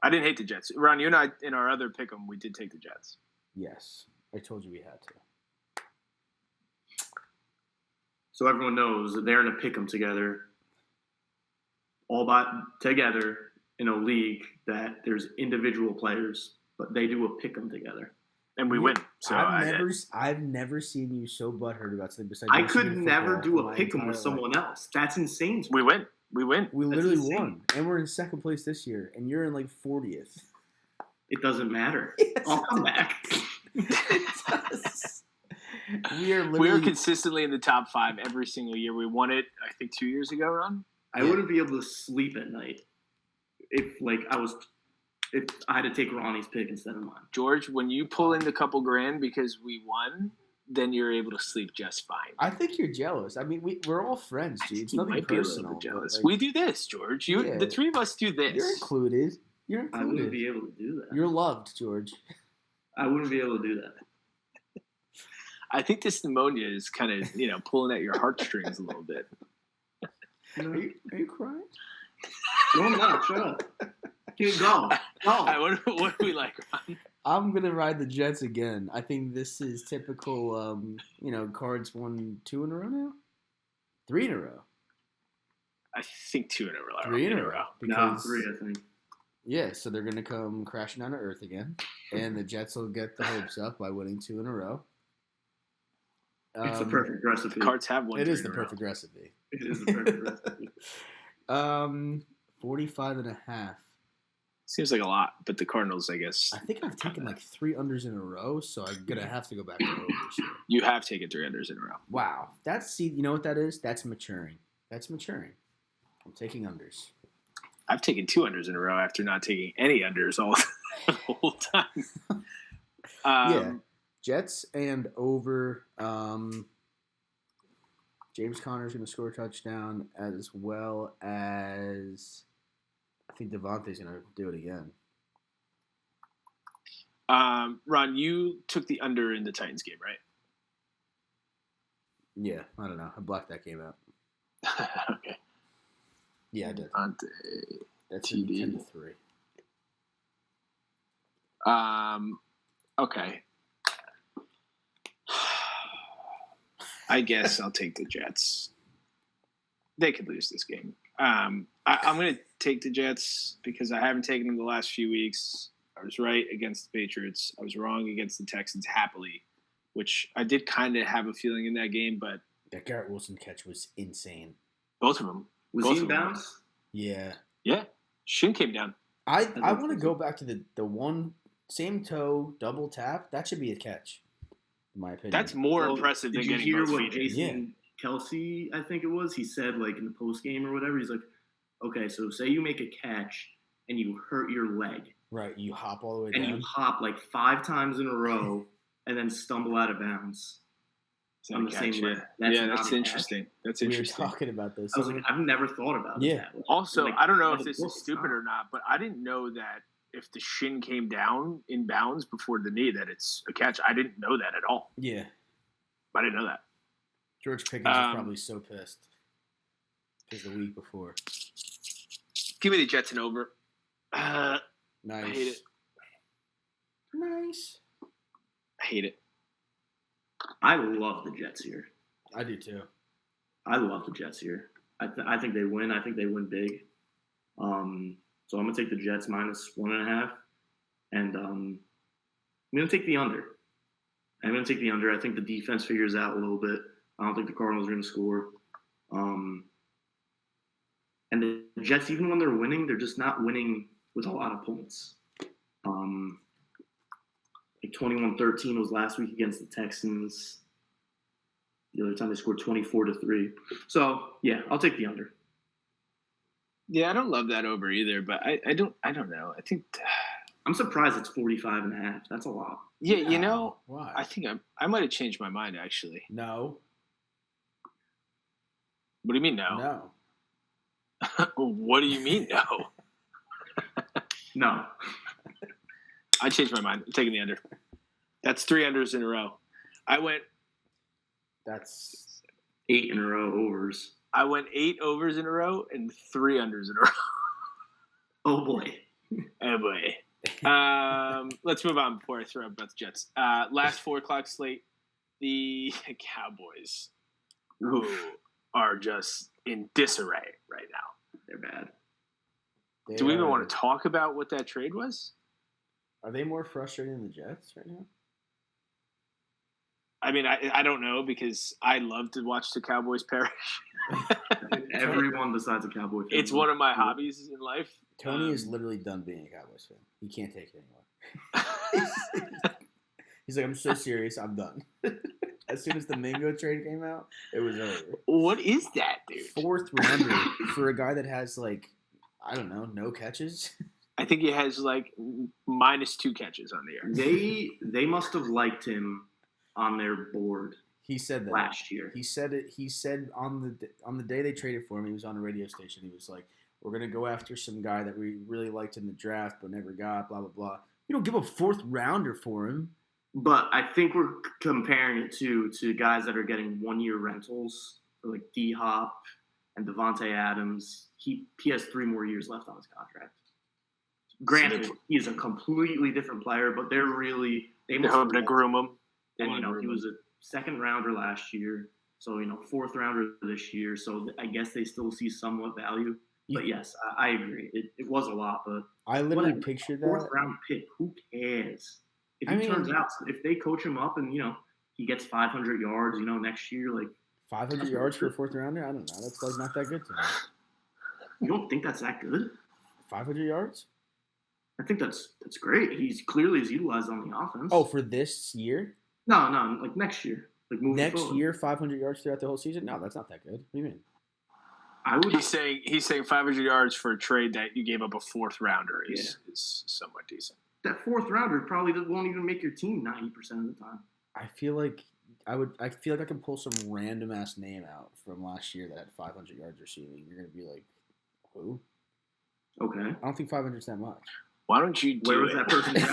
I didn't hate the Jets. Ron, you and I, in our other pick'em, we did take the Jets. Yes, I told you we had to. So everyone knows that they're in a pick'em together, together in a league that there's individual players, but they do a pick'em together, and we win. So I've never seen you so butthurt about something besides. I could never do a pick'em with someone else. That's insane. We win. We literally won, and we're in second place this year, and you're in 40th. It doesn't matter. I'll come back. We are consistently in the top 5 every single year. We won it, I think, 2 years ago, Ron. I wouldn't be able to sleep at night if I had to take Ronnie's pick instead of mine. George, when you pull in the couple grand because we won, then you're able to sleep just fine. I think you're jealous. I mean, we're all friends, dude. It's nothing personal. Jealous. We do this, George. The three of us do this. You're included. I wouldn't be able to do that. You're loved, George. I wouldn't be able to do that. I think this pneumonia is kind of, pulling at your heartstrings a little bit. Are you crying? No, I'm not. Shut up. Go. What do we like, Ron? I'm going to ride the Jets again. I think this is typical, Cards won 2 in a row now? 3 in a row. I think 2 in a row. 3 in a row. No, 3, I think. Yeah, so they're going to come crashing down to earth again, and the Jets will get the hopes up by winning 2 in a row. It's the perfect recipe. The Cards have won. It is the perfect recipe. It is the perfect recipe. 45.5. Seems like a lot, but the Cardinals, I guess. I think I've taken 3 unders in a row, so I'm going to have to go back to over this year. You have taken 3 unders in a row. Wow. You know what that is? That's maturing. I'm taking unders. I've taken 2 unders in a row after not taking any unders all the whole time. Yeah. Jets and over. James Conner's going to score a touchdown, as well as I think Devontae's going to do it again. Ron, you took the under in the Titans game, right? Yeah, I don't know. I blacked that game out. Okay. Yeah, I did. Devontae. That's 10-3. Okay. I guess I'll take the Jets. They could lose this game. I'm going to take the Jets because I haven't taken them the last few weeks. I was right against the Patriots. I was wrong against the Texans happily, which I did kind of have a feeling in that game, but that Garrett Wilson catch was insane. Both of them. Was he in bounds? Yeah. Yeah. Shin came down. I want to go back to the one same toe double tap. That should be a catch, in my opinion. That's more impressive than getting both feet. Jason Kelsey, I think it was, he said like in the post game or whatever, he's like, okay, so say you make a catch and you hurt your leg. Right, you hop all the way down. And you hop like 5 times in a row and then stumble out of bounds. On the same leg. That's interesting. That's interesting. We were talking about this. I was like, I've never thought about it that way. Also, like, I don't know if this is stupid or not, but I didn't know that if the shin came down in bounds before the knee that it's a catch. I didn't know that at all. Yeah. I didn't know that. George Pickens is probably so pissed because the week before. Give me the Jets and over. Nice. I hate it. Nice. I hate it. I love the Jets here. I do too. I love the Jets here. I think they win. I think they win big. So I'm gonna take the Jets -1.5, and I'm gonna take the under. I'm gonna take the under. I think the defense figures out a little bit. I don't think the Cardinals are gonna score. And the Jets, even when they're winning, they're just not winning with a lot of points. Like 21-13 was last week against the Texans. The other time they scored 24-3. So yeah, I'll take the under. Yeah, I don't love that over either, but I don't know. I think I'm surprised it's 45.5. That's a lot. Yeah, why? I think I might have changed my mind actually. No. What do you mean no? No. What do you mean no? No. I changed my mind. I'm taking the under. That's 3 unders in a row. That's 8 in a row overs. I went 8 overs in a row and 3 unders in a row. Oh boy. Oh boy. Let's move on before I throw up about the Jets. Last 4 o'clock slate, the Cowboys, who are just in disarray right now. They're bad. Do we even want to talk about what that trade was? Are they more frustrating than the Jets right now? I mean, I don't know because I love to watch the Cowboys perish. Everyone besides a Cowboy fan. It's one of my hobbies in life. Tony is literally done being a Cowboys fan. He can't take it anymore. He's like, I'm so serious. I'm done. As soon as the Mingo trade came out, it was over. What is that, dude? 4th rounder for a guy that has, like, I don't know, no catches. I think he has, like, -2 catches on the year. They must have liked him on their board. He said that last year. He said it. He said on the day they traded for him, he was on a radio station. He was like, "We're gonna go after some guy that we really liked in the draft, but never got." Blah blah blah. You don't give a 4th rounder for him. But I think we're comparing it to guys that are getting 1-year rentals, like D-Hop and Devontae Adams. He has 3 more years left on his contract. Granted, he's a completely different player, but they're hoping to groom him. And he was a 2nd rounder last year, so 4th rounder this year. So I guess they still see somewhat value. But yes, I agree. It was a lot, but I literally pictured that 4th round pick. Who cares? Turns out, if they coach him up and he gets 500 yards, next year, like 500 yards for a 4th rounder, I don't know. That's like not that good to me. You don't think that's that good? 500 yards? I think that's great. He's clearly is utilized on the offense. Oh, for this year? No, like next year. Like moving next forward. year, 500 yards throughout the whole season? No, that's not that good. What do you mean? He's saying 500 yards for a trade that you gave up a 4th rounder is somewhat decent. That 4th rounder probably won't even make your team 90% of the time. I feel like I can pull some random ass name out from last year that had 500 yards receiving. You're gonna be like, who? Okay. I don't think 500 is that much. Why don't you do Where was that person at?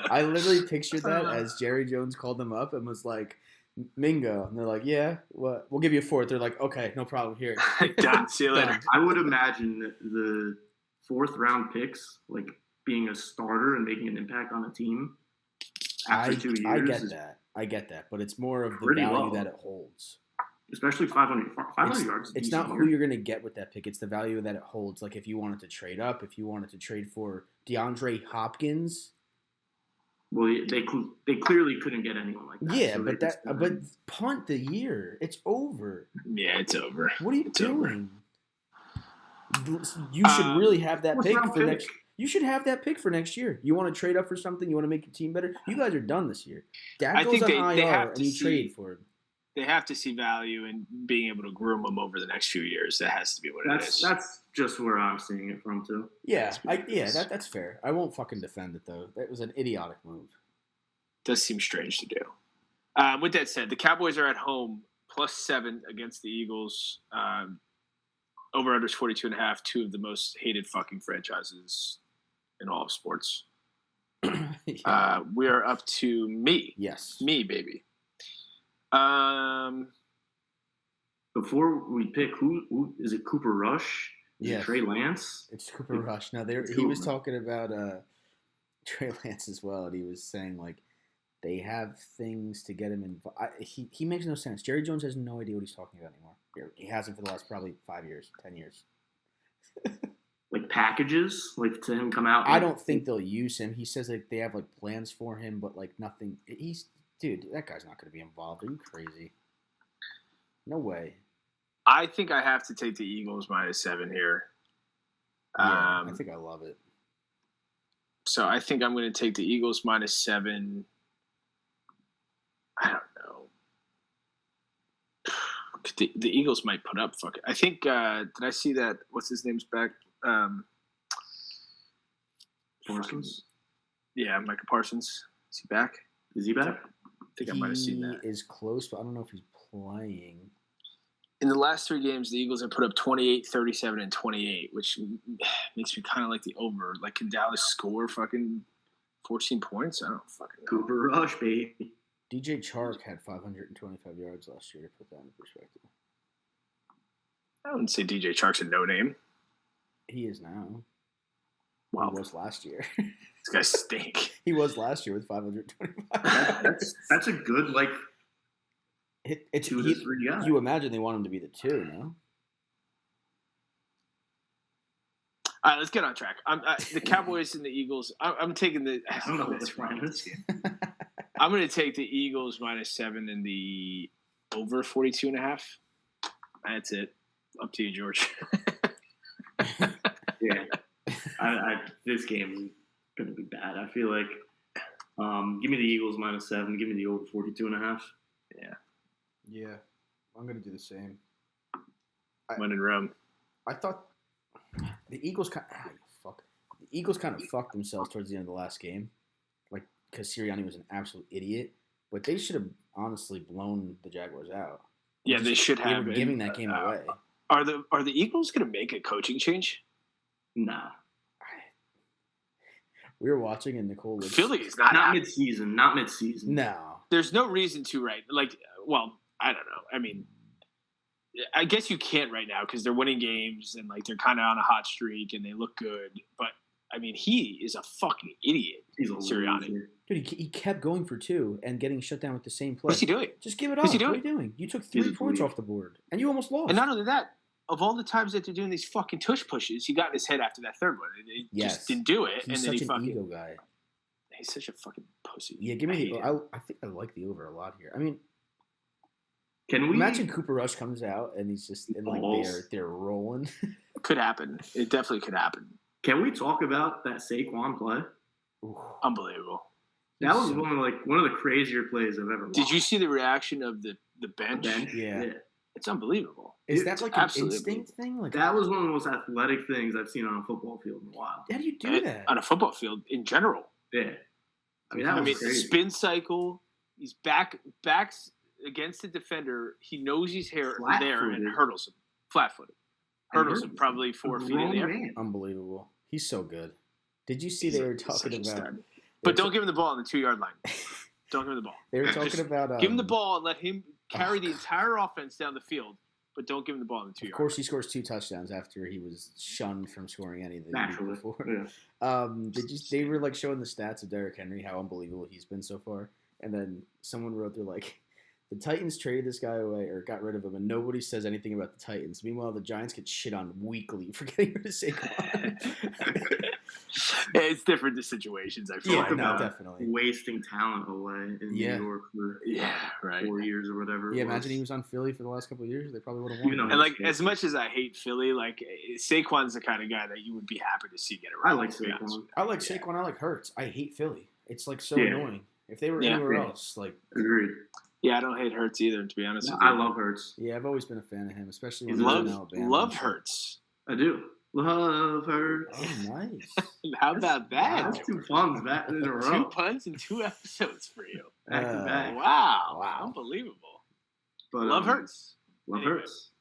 I literally pictured that as Jerry Jones called them up and was like, Mingo. And they're like, yeah, what? We'll give you a 4th. They're like, okay, no problem. Here. Done. See you later. I would imagine that the 4th-round picks, like being a starter and making an impact on a team after 2 years. I get that, but it's more of the value that it holds. Especially 500 yards. It's not who you're going to get with that pick. It's the value that it holds. Like if you wanted to trade up, if you wanted to trade for DeAndre Hopkins. Well, they clearly couldn't get anyone like that. Yeah, so but punt the year. It's over. Yeah, it's over. What are you doing? You should really have that pick for next. You should have that pick for next year. You want to trade up for something? You want to make your team better? You guys are done this year. Dak goes on IR and you trade for him. They have to see value in being able to groom them over the next few years. That has to be what it is. That's just where I'm seeing it from, too. Yeah, that's fair. I won't fucking defend it, though. That was an idiotic move. Does seem strange to do. With that said, the Cowboys are at home +7 against the Eagles. Over-unders 42.5, two of the most hated fucking franchises in all of sports. Yeah. We are up to me. Yes. Me, baby. Before we pick, who is it? Cooper Rush? Yeah. Trey Lance? It's Cooper Rush. Now he was talking about Trey Lance as well, and he was saying like they have things to get him involved. He makes no sense. Jerry Jones has no idea what he's talking about anymore. He hasn't for the last probably 5 years, 10 years. Like packages, like to him come out. I don't think they'll use him. He says like they have like plans for him, but like nothing. Dude, that guy's not going to be involved. Are you crazy? No way. I think I have to take the Eagles -7 here. Yeah, I think I love it. So I think I'm going to take the Eagles -7. I don't know. The Eagles might put up. Fuck it. I think. Did I see that? What's his name's back? Parsons. Yeah, Micah Parsons. Is he back? Is he back? I think I might have seen that. He is close, but I don't know if he's playing. In the last 3 games, the Eagles have put up 28, 37, and 28, which makes me kind of like the over. Like, can Dallas score fucking 14 points? I don't fucking know. Cooper Rush, baby. DJ Chark had 525 yards last year, to put that in perspective. I wouldn't say DJ Chark's a no-name. He is now. Wow. He was last year. These guys stink. He was last year with 525. That's a good, like, it's 2 to 3 guys. You imagine they want him to be the 2, no? All right, let's get on track. The Cowboys and the Eagles. I'm taking the. I don't know what the plan is. I'm going to take the Eagles -7 and the over 42.5. That's it. Up to you, George. Yeah. This game is going to be bad. I feel like give me the Eagles -7. Give me the over 42.5. Yeah. Yeah. I'm going to do the same. When in Rome. I thought the Eagles kind of fucked themselves towards the end of the last game. Like, because Sirianni was an absolute idiot. But they should have honestly blown the Jaguars out. Yeah, they should have. They were giving that game away. Are the Eagles going to make a coaching change? Nah. We were watching and Nicole was... Philly is not mid-season. Not mid-season. No. There's no reason to, right? Like, well, I don't know. I mean, I guess you can't right now because they're winning games and, like, they're kind of on a hot streak and they look good. But, I mean, he is a fucking idiot, He's a Sirianni. loser. Dude, he kept going for 2 and getting shut down with the same play. What's he doing? Just give it up. What's he doing? What are you doing? You took 3 points off the board and you almost lost. And not only that, of all the times that they're doing these fucking tush pushes, he got in his head after that third one. He just didn't do it. He's and then such an ego guy. He's such a fucking pussy. Yeah, give me I think I like the over a lot here. I mean, can we imagine Cooper Rush comes out and he's just and like they're rolling? Could happen. It definitely could happen. Can we talk about that Saquon play? Ooh. Unbelievable. That was one of the crazier plays I've ever watched. Did you see the reaction of the bench? Yeah. It's unbelievable. Is that like an instinct thing? Like that was one of the most athletic things I've seen on a football field in a while. How do you do that? On a football field in general. Yeah. I mean, that was crazy. Spin cycle. He's backs against the defender. He knows he's there and hurdles him. Flat-footed. Hurdles him probably 4 feet in the air. Man. Unbelievable. He's so good. Did you see they were talking about... But don't give him the ball on the 2-yard line. Don't give him the ball. They were talking about... give him the ball and let him carry the entire offense down the field. but don't give him the ball in the 2 yard. Of course, he scores 2 touchdowns after he was shunned from scoring anything before. Yeah. They were like showing the stats of Derrick Henry, how unbelievable he's been so far, and then someone wrote, they're like, the Titans traded this guy away or got rid of him, and nobody says anything about the Titans. Meanwhile, the Giants get shit on weekly for getting rid of Saquon. It's different situations, I feel like. No, definitely. Wasting talent away in New York for 4 years or whatever. Yeah, imagine he was on Philly for the last couple of years. They probably would have won. And, like, as much as I hate Philly, like, Saquon's the kind of guy that you would be happy to see get around. I like Saquon. I like Saquon. I like Hurts. I hate Philly. It's, like, so annoying. If they were anywhere else, like... Agreed. Yeah, I don't hate Hurts either, to be honest with you. I love Hurts. Yeah, I've always been a fan of him, especially when he was in Alabama. Love Hurts. I do. Love Hurts. Oh, nice. How about that? That's 2 puns back in a row. 2 puns in 2 episodes for you. Back to back. Wow. Unbelievable. But, love Hurts. Love Hurts.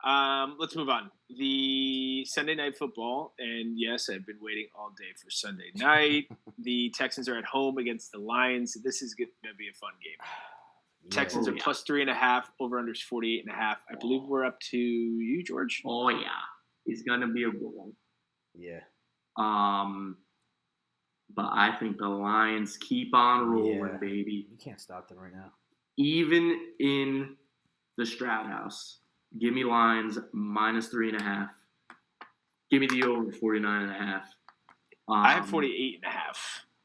Let's move on. The Sunday night football, and yes, I've been waiting all day for Sunday night. The Texans are at home against the Lions. This is going to be a fun game. Texans are plus 3.5. Over/under is 48.5. I believe we're up to you, George. Oh yeah, it's gonna be a good one. Yeah. But I think the Lions keep on rolling, baby. You can't stop them right now. Even in the Stroud house, give me Lions minus 3.5. Give me the over 49.5. I have 48.5.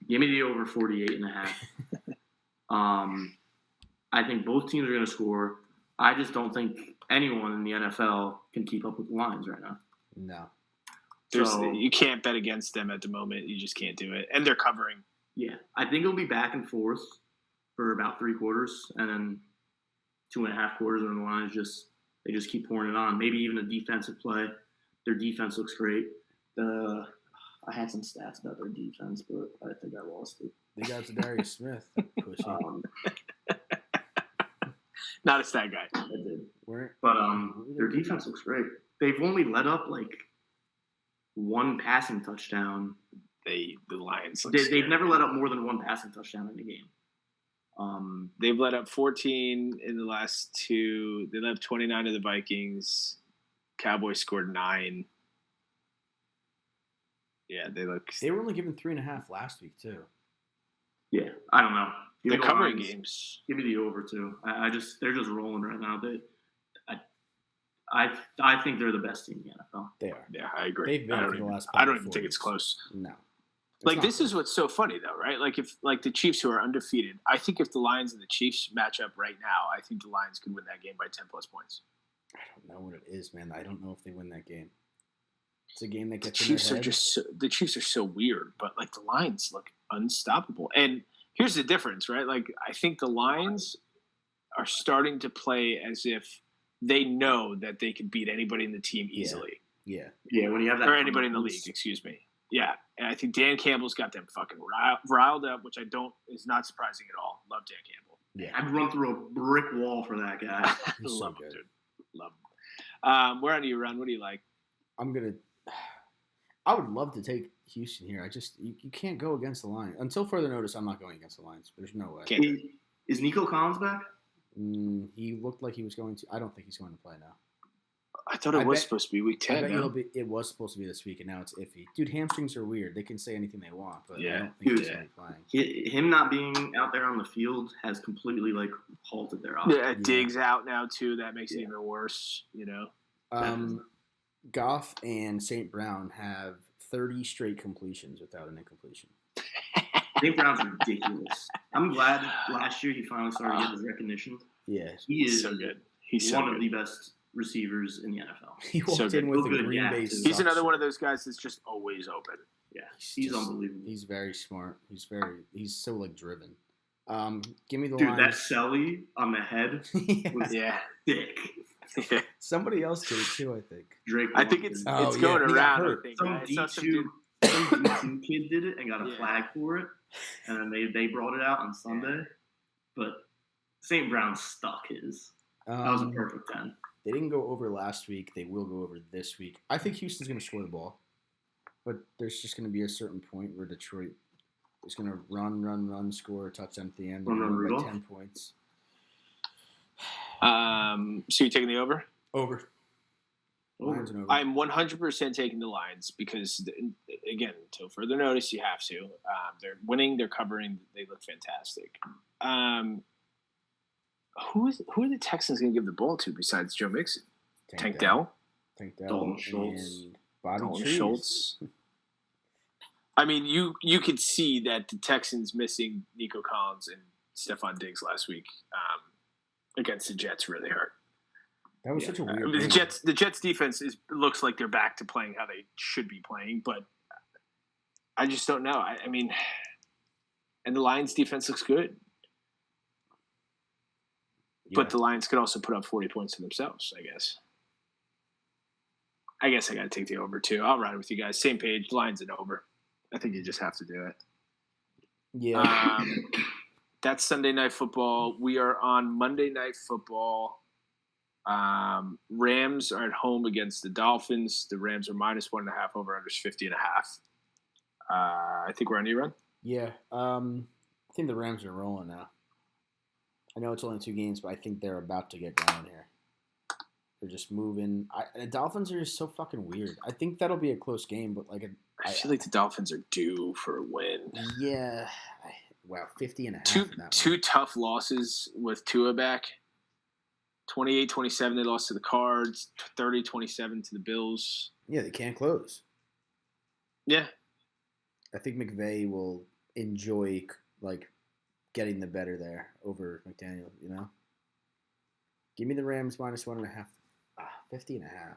Give me the over 48.5. I think both teams are going to score. I just don't think anyone in the NFL can keep up with the Lions right now. No. You can't bet against them at the moment. You just can't do it. And they're covering. Yeah. I think it'll be back and forth for about 3 quarters, and then 2.5 quarters, and the Lions just keep pouring it on. Maybe even a defensive play. Their defense looks great. I had some stats about their defense, but I think I lost it. They got Zadarius Smith. Not a stat guy. I did. But their defense looks great. They've only let up like 1 passing touchdown. The Lions. They've never let up more than 1 passing touchdown in a game. They've let up 14 in the last 2. They let up 29 to the Vikings. Cowboys scored 9. Yeah, they were only given 3.5 last week too. Yeah, I don't know. They're covering games. Give me the over too. They're just rolling right now. I think they're the best team in the NFL. They are. Yeah, I agree. They've been for the last. I don't even think it's close. No. This is what's so funny though, right? Like if the Chiefs, who are undefeated, I think if the Lions and the Chiefs match up right now, I think the Lions could win that game by 10+ points. I don't know what it is, man. I don't know if they win that game. It's a game that gets the Chiefs are so weird, but like the Lions look unstoppable. And here's the difference, right? Like I think the Lions are starting to play as if they know that they can beat anybody in the team easily. Yeah. When you have that, or anybody in the league, excuse me. Yeah, and I think Dan Campbell's got them fucking riled up, which is not surprising at all. Love Dan Campbell. Yeah, I'd run through a brick wall for that guy. Love him, dude. Love him. Where on you, Ron? What do you like? I would love to take Houston here. You can't go against the Lions. Until further notice, I'm not going against the Lions. There's no way. Is Nico Collins back? He looked like he was going to. I don't think he's going to play now. I thought it was supposed to be week 10. It was supposed to be this week, and now it's iffy. Dude, hamstrings are weird. They can say anything they want, but I don't think he's going to be playing. Him not being out there on the field has completely halted their offense. Yeah, Diggs out now too. That makes it even worse. Goff and St. Brown have 30 straight completions without an incompletion. St. Brown's ridiculous. I'm glad last year he finally started getting his recognition. Yeah, he is so good. He's one of the best receivers in the NFL. He walked in with a Green Bay. He's another one of those guys that's just always open. Yeah, he's unbelievable. He's very smart. He's so driven. Give me the Dude, Lions. that celly on the head was thick. Somebody else did it too, I think. Drake. I think it's going around. I think some D2 kid did it and got a flag for it, and then they brought it out on Sunday. But St. Brown stuck his. That was a perfect 10. They didn't go over last week. They will go over this week. I think Houston's going to score the ball, but there's just going to be a certain point where Detroit is going to run, score a touchdown at the end, by 10 points. So you're taking the over? Over. Lions and over. I'm 100% taking the Lions because, again, until further notice, you have to. They're winning. They're covering. They look fantastic. Who are the Texans going to give the ball to besides Joe Mixon? Tank Dell? Dalton Schultz. And Bobby Dalton Trees. Schultz. I mean, you could see that the Texans missing Nico Collins and Stephon Diggs last week against the Jets really hurt. That was such a weird game. The Jets defense looks like they're back to playing how they should be playing, but I just don't know. I mean, and the Lions defense looks good. Yeah. But the Lions could also put up 40 points to themselves, I guess. I got to take the over, too. I'll ride with you guys. Same page, Lions and over. I think you just have to do it. Yeah. That's Sunday Night Football. We are on Monday Night Football. Rams are at home against the Dolphins. The Rams are -1.5 over under 50.5. I think we're on E-Run. Yeah. I think the Rams are rolling now. I know it's only 2 games, but I think they're about to get going here. They're just moving. The Dolphins are just so fucking weird. I think that'll be a close game, but I feel like the Dolphins are due for a win. Yeah. Wow, 50.5. Two tough losses with Tua back. 28-27 they lost to the Cards. 30-27 to the Bills. Yeah, they can't close. Yeah. I think McVay will enjoy getting the better there over McDaniel, you know? Give me the Rams -1.5. 50.5.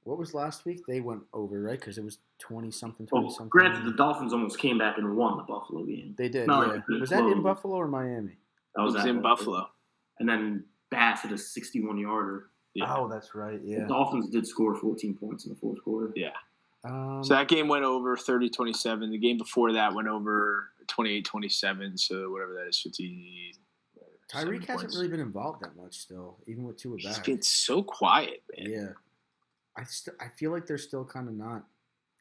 What was last week? They went over, right? Because it was 20-something. Granted, the Dolphins almost came back and won the Buffalo game. They did, yeah. Was that in Buffalo or Miami? That was in Buffalo. And then Bass hit a 61-yarder. Yeah. Oh, that's right, yeah. The Dolphins did score 14 points in the fourth quarter. Yeah. So that game went over 30-27. The game before that went over 28-27. So whatever that is, 50. Tyreek hasn't really been involved that much still, even with Tua back. He's been so quiet, man. Yeah. I feel like they're still kind of not.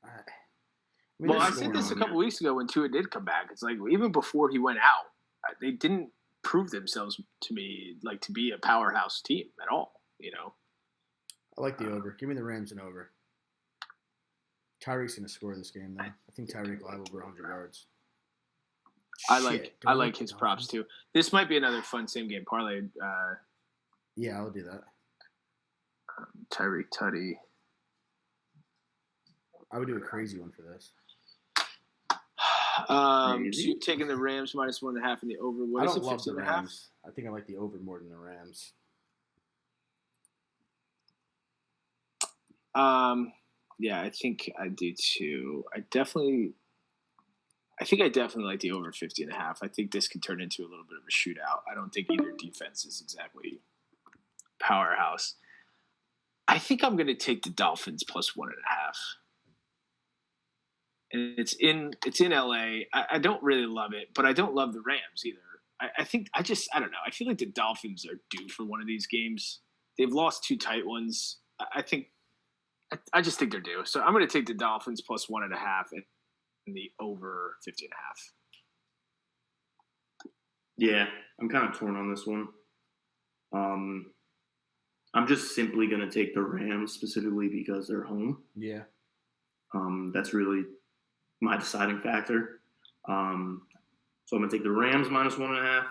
I said this a couple weeks ago when Tua did come back. It's like even before he went out, they didn't prove themselves to me like to be a powerhouse team at all. You know. I like the over. Give me the Rams and over. Tyreek's going to score this game, though. I think Tyreek will have over 100 yards. I like his props too. This might be another fun same game parlay. Yeah, I'll do that. Tyreek Tutty. I would do a crazy one for this. So you're taking the Rams -1.5 and the over. What is it? 50.5? I think I like the over more than the Rams. Yeah, I think I do too. I definitely like the over 50.5. I think this could turn into a little bit of a shootout. I don't think either defense is exactly powerhouse. I think I'm going to take the Dolphins +1.5. And it's in LA. I don't really love it, but I don't love the Rams either. I don't know. I feel like the Dolphins are due for one of these games. They've lost 2 tight ones. I just think they're due. So I'm going to take the Dolphins +1.5 and the over 50.5. Yeah, I'm kind of torn on this one. I'm just simply going to take the Rams specifically because they're home. Yeah. That's really my deciding factor. So I'm going to take the Rams -1.5,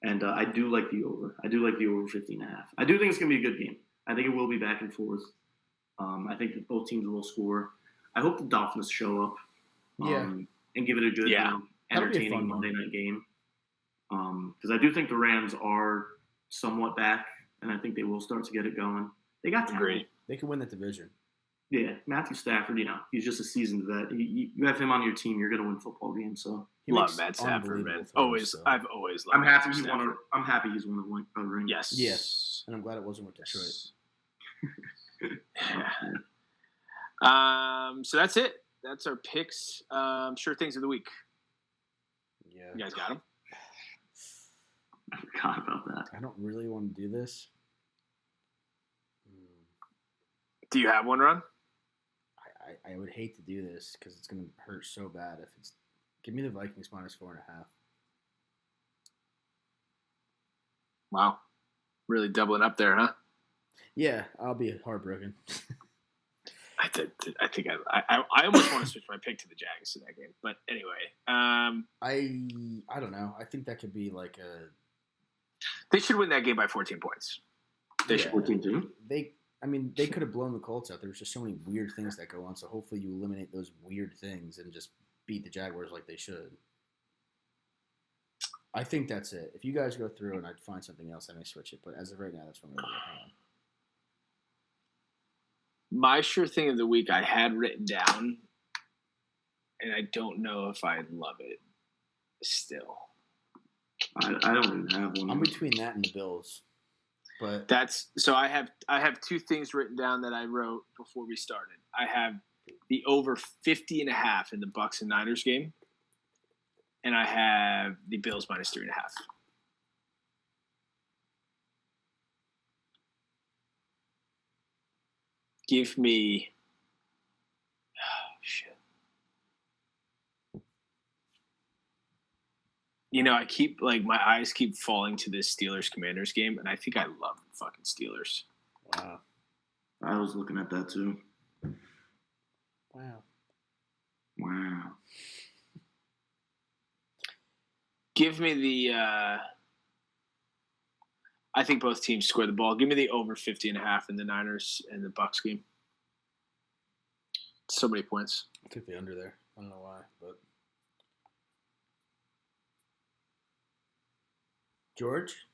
and I do like the over. I do like the over 50.5. I do think it's going to be a good game. I think it will be back and forth. I think that both teams will score. I hope the Dolphins show up and give it a good, entertaining Monday night game. Because I do think the Rams are somewhat back, and I think they will start to get it going. They got talent. They can win the division. Yeah, Matthew Stafford, he's just a seasoned vet. You have him on your team, you're going to win football games. So love Matt Stafford, man. I've always loved. I'm happy he's won a ring. Yes, and I'm glad it wasn't with Detroit. So that's it. That's our picks. Sure things of the week. Yeah, you guys got them. I forgot about that. I don't really want to do this. Do you have one, Ron? I would hate to do this because it's going to hurt so bad. Give me the Vikings -4.5. Wow. Really doubling up there, huh? Yeah, I'll be heartbroken. I think I almost want to switch my pick to the Jags in that game. But anyway. I don't know. I think that could be like a... They should win that game by 14 points. They should 14-2. They could have blown the Colts out. There was just so many weird things that go on. So hopefully you eliminate those weird things and just beat the Jaguars like they should. I think that's it. If you guys go through and I find something else, I may switch it. But as of right now, that's what I'm going to do. Hang on. My sure thing of the week I had written down, and I don't know if I love it still. I don't even have one. I'm between that and the Bills. But I have two things written down that I wrote before we started. I have the over 50.5 in the Bucs and Niners game, and I have the Bills minus 3.5. Give me shit. I keep my eyes keep falling to this Steelers-Commanders game, and I think I love the fucking Steelers. Wow. I was looking at that too. Wow. Give me the I think both teams score the ball. Give me the over 50.5 in the Niners and the Bucs game. So many points. I took the under there. I don't know why, but George?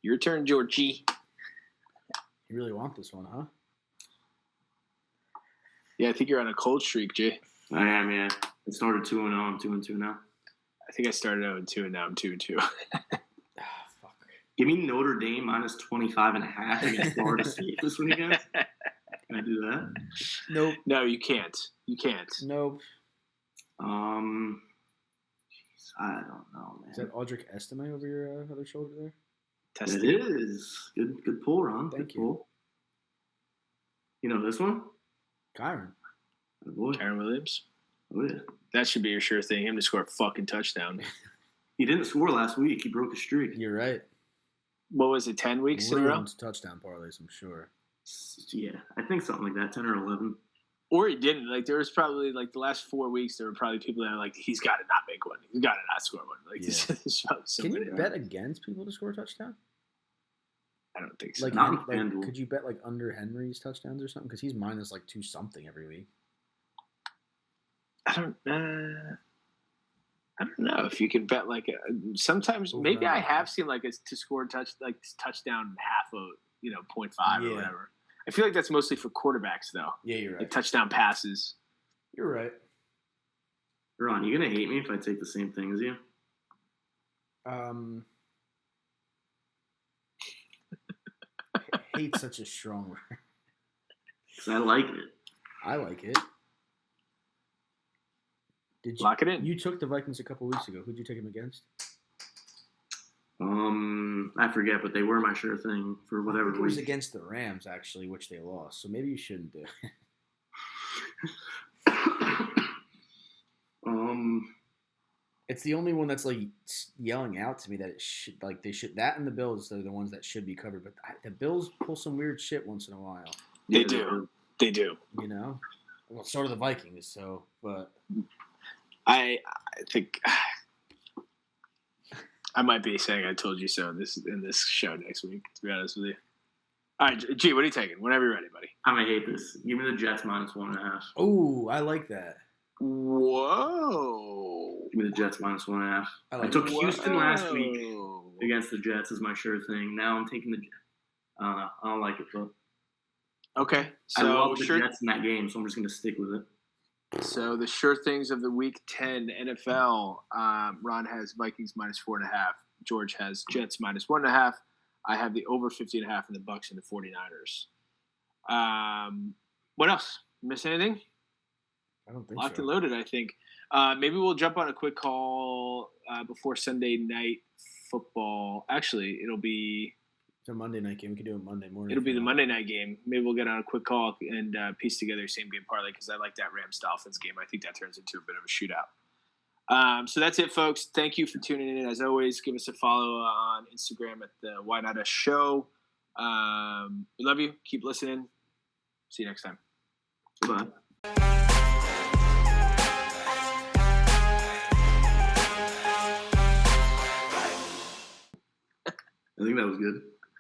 Your turn, Georgie. You really want this one, huh? Yeah, I think you're on a cold streak, Jay. I am, yeah. It started 2-0. I'm 2-2 now. I think I started 0-2, and now I'm 2-2. Fuck. Give me Notre Dame minus 25.5 against Florida State this weekend. Can I do that? Nope. No, you can't. You can't. Nope. Jeez, I don't know, man. Is that Audric Estime over your other shoulder there? It is. Good pull, Ron. Thank you. Pull. You know this one? Kyron. Oh, boy. Kyron Williams. Oh, yeah. That should be your sure thing. Him to score a fucking touchdown. He didn't score last week. He broke a streak. You're right. What was it, 10 weeks in a row? Touchdown parlays, I'm sure. Yeah, I think something like that, 10 or 11. Or he didn't. There was probably, the last 4 weeks, there were probably people that were like, he's got to not make one. He's got to not score one. This Can you bet against people to score a touchdown? I don't think so. Could you bet, under Henry's touchdowns or something? Because he's minus, 2 something every week. I don't know if you can bet sometimes Over maybe I under. have seen to score touchdown half of 0.5 or whatever. I feel like that's mostly for quarterbacks though. Yeah, you're right. Touchdown passes. You're right. Ron, you gonna hate me if I take the same thing as you? Hate's such a strong word. Because I like it. I like it. Did you lock it in? You took the Vikings a couple weeks ago. Who'd you take them against? I forget, but they were my sure thing for whatever reason. It was against the Rams, actually, which they lost. So maybe you shouldn't do it. It's the only one that's yelling out to me that it should they should that and the Bills are the ones that should be covered. But the Bills pull some weird shit once in a while. They do. They do. Well, so do the Vikings. So, but I think I might be saying I told you so in this show next week, to be honest with you. All right, G, what are you taking? Whenever you're ready, buddy. I'm going to hate this. Give me the Jets minus 1.5. Oh, I like that. Whoa. Give me the Jets minus 1.5. I took Houston last week against the Jets as my sure thing. Now I'm taking the Jets. I don't know. I don't like it, but. Okay. So I love the Jets in that game, so I'm just going to stick with it. So the sure things of the Week 10 NFL, Ron has Vikings minus 4.5. George has Jets minus 1.5. I have the over 50.5 in the Bucs and the 49ers. What else? Miss anything? I don't think Locked so. and loaded, I think. Maybe we'll jump on a quick call before Sunday night football. Actually, it'll be... It's a Monday night game. We can do it Monday morning. It'll be the Monday night game. Maybe we'll get on a quick call and piece together a same game parlay because I like that Rams-Dolphins game. I think that turns into a bit of a shootout. So that's it, folks. Thank you for tuning in. As always, give us a follow on Instagram at the Why Not Us Show. We love you. Keep listening. See you next time. Goodbye. I think that was good.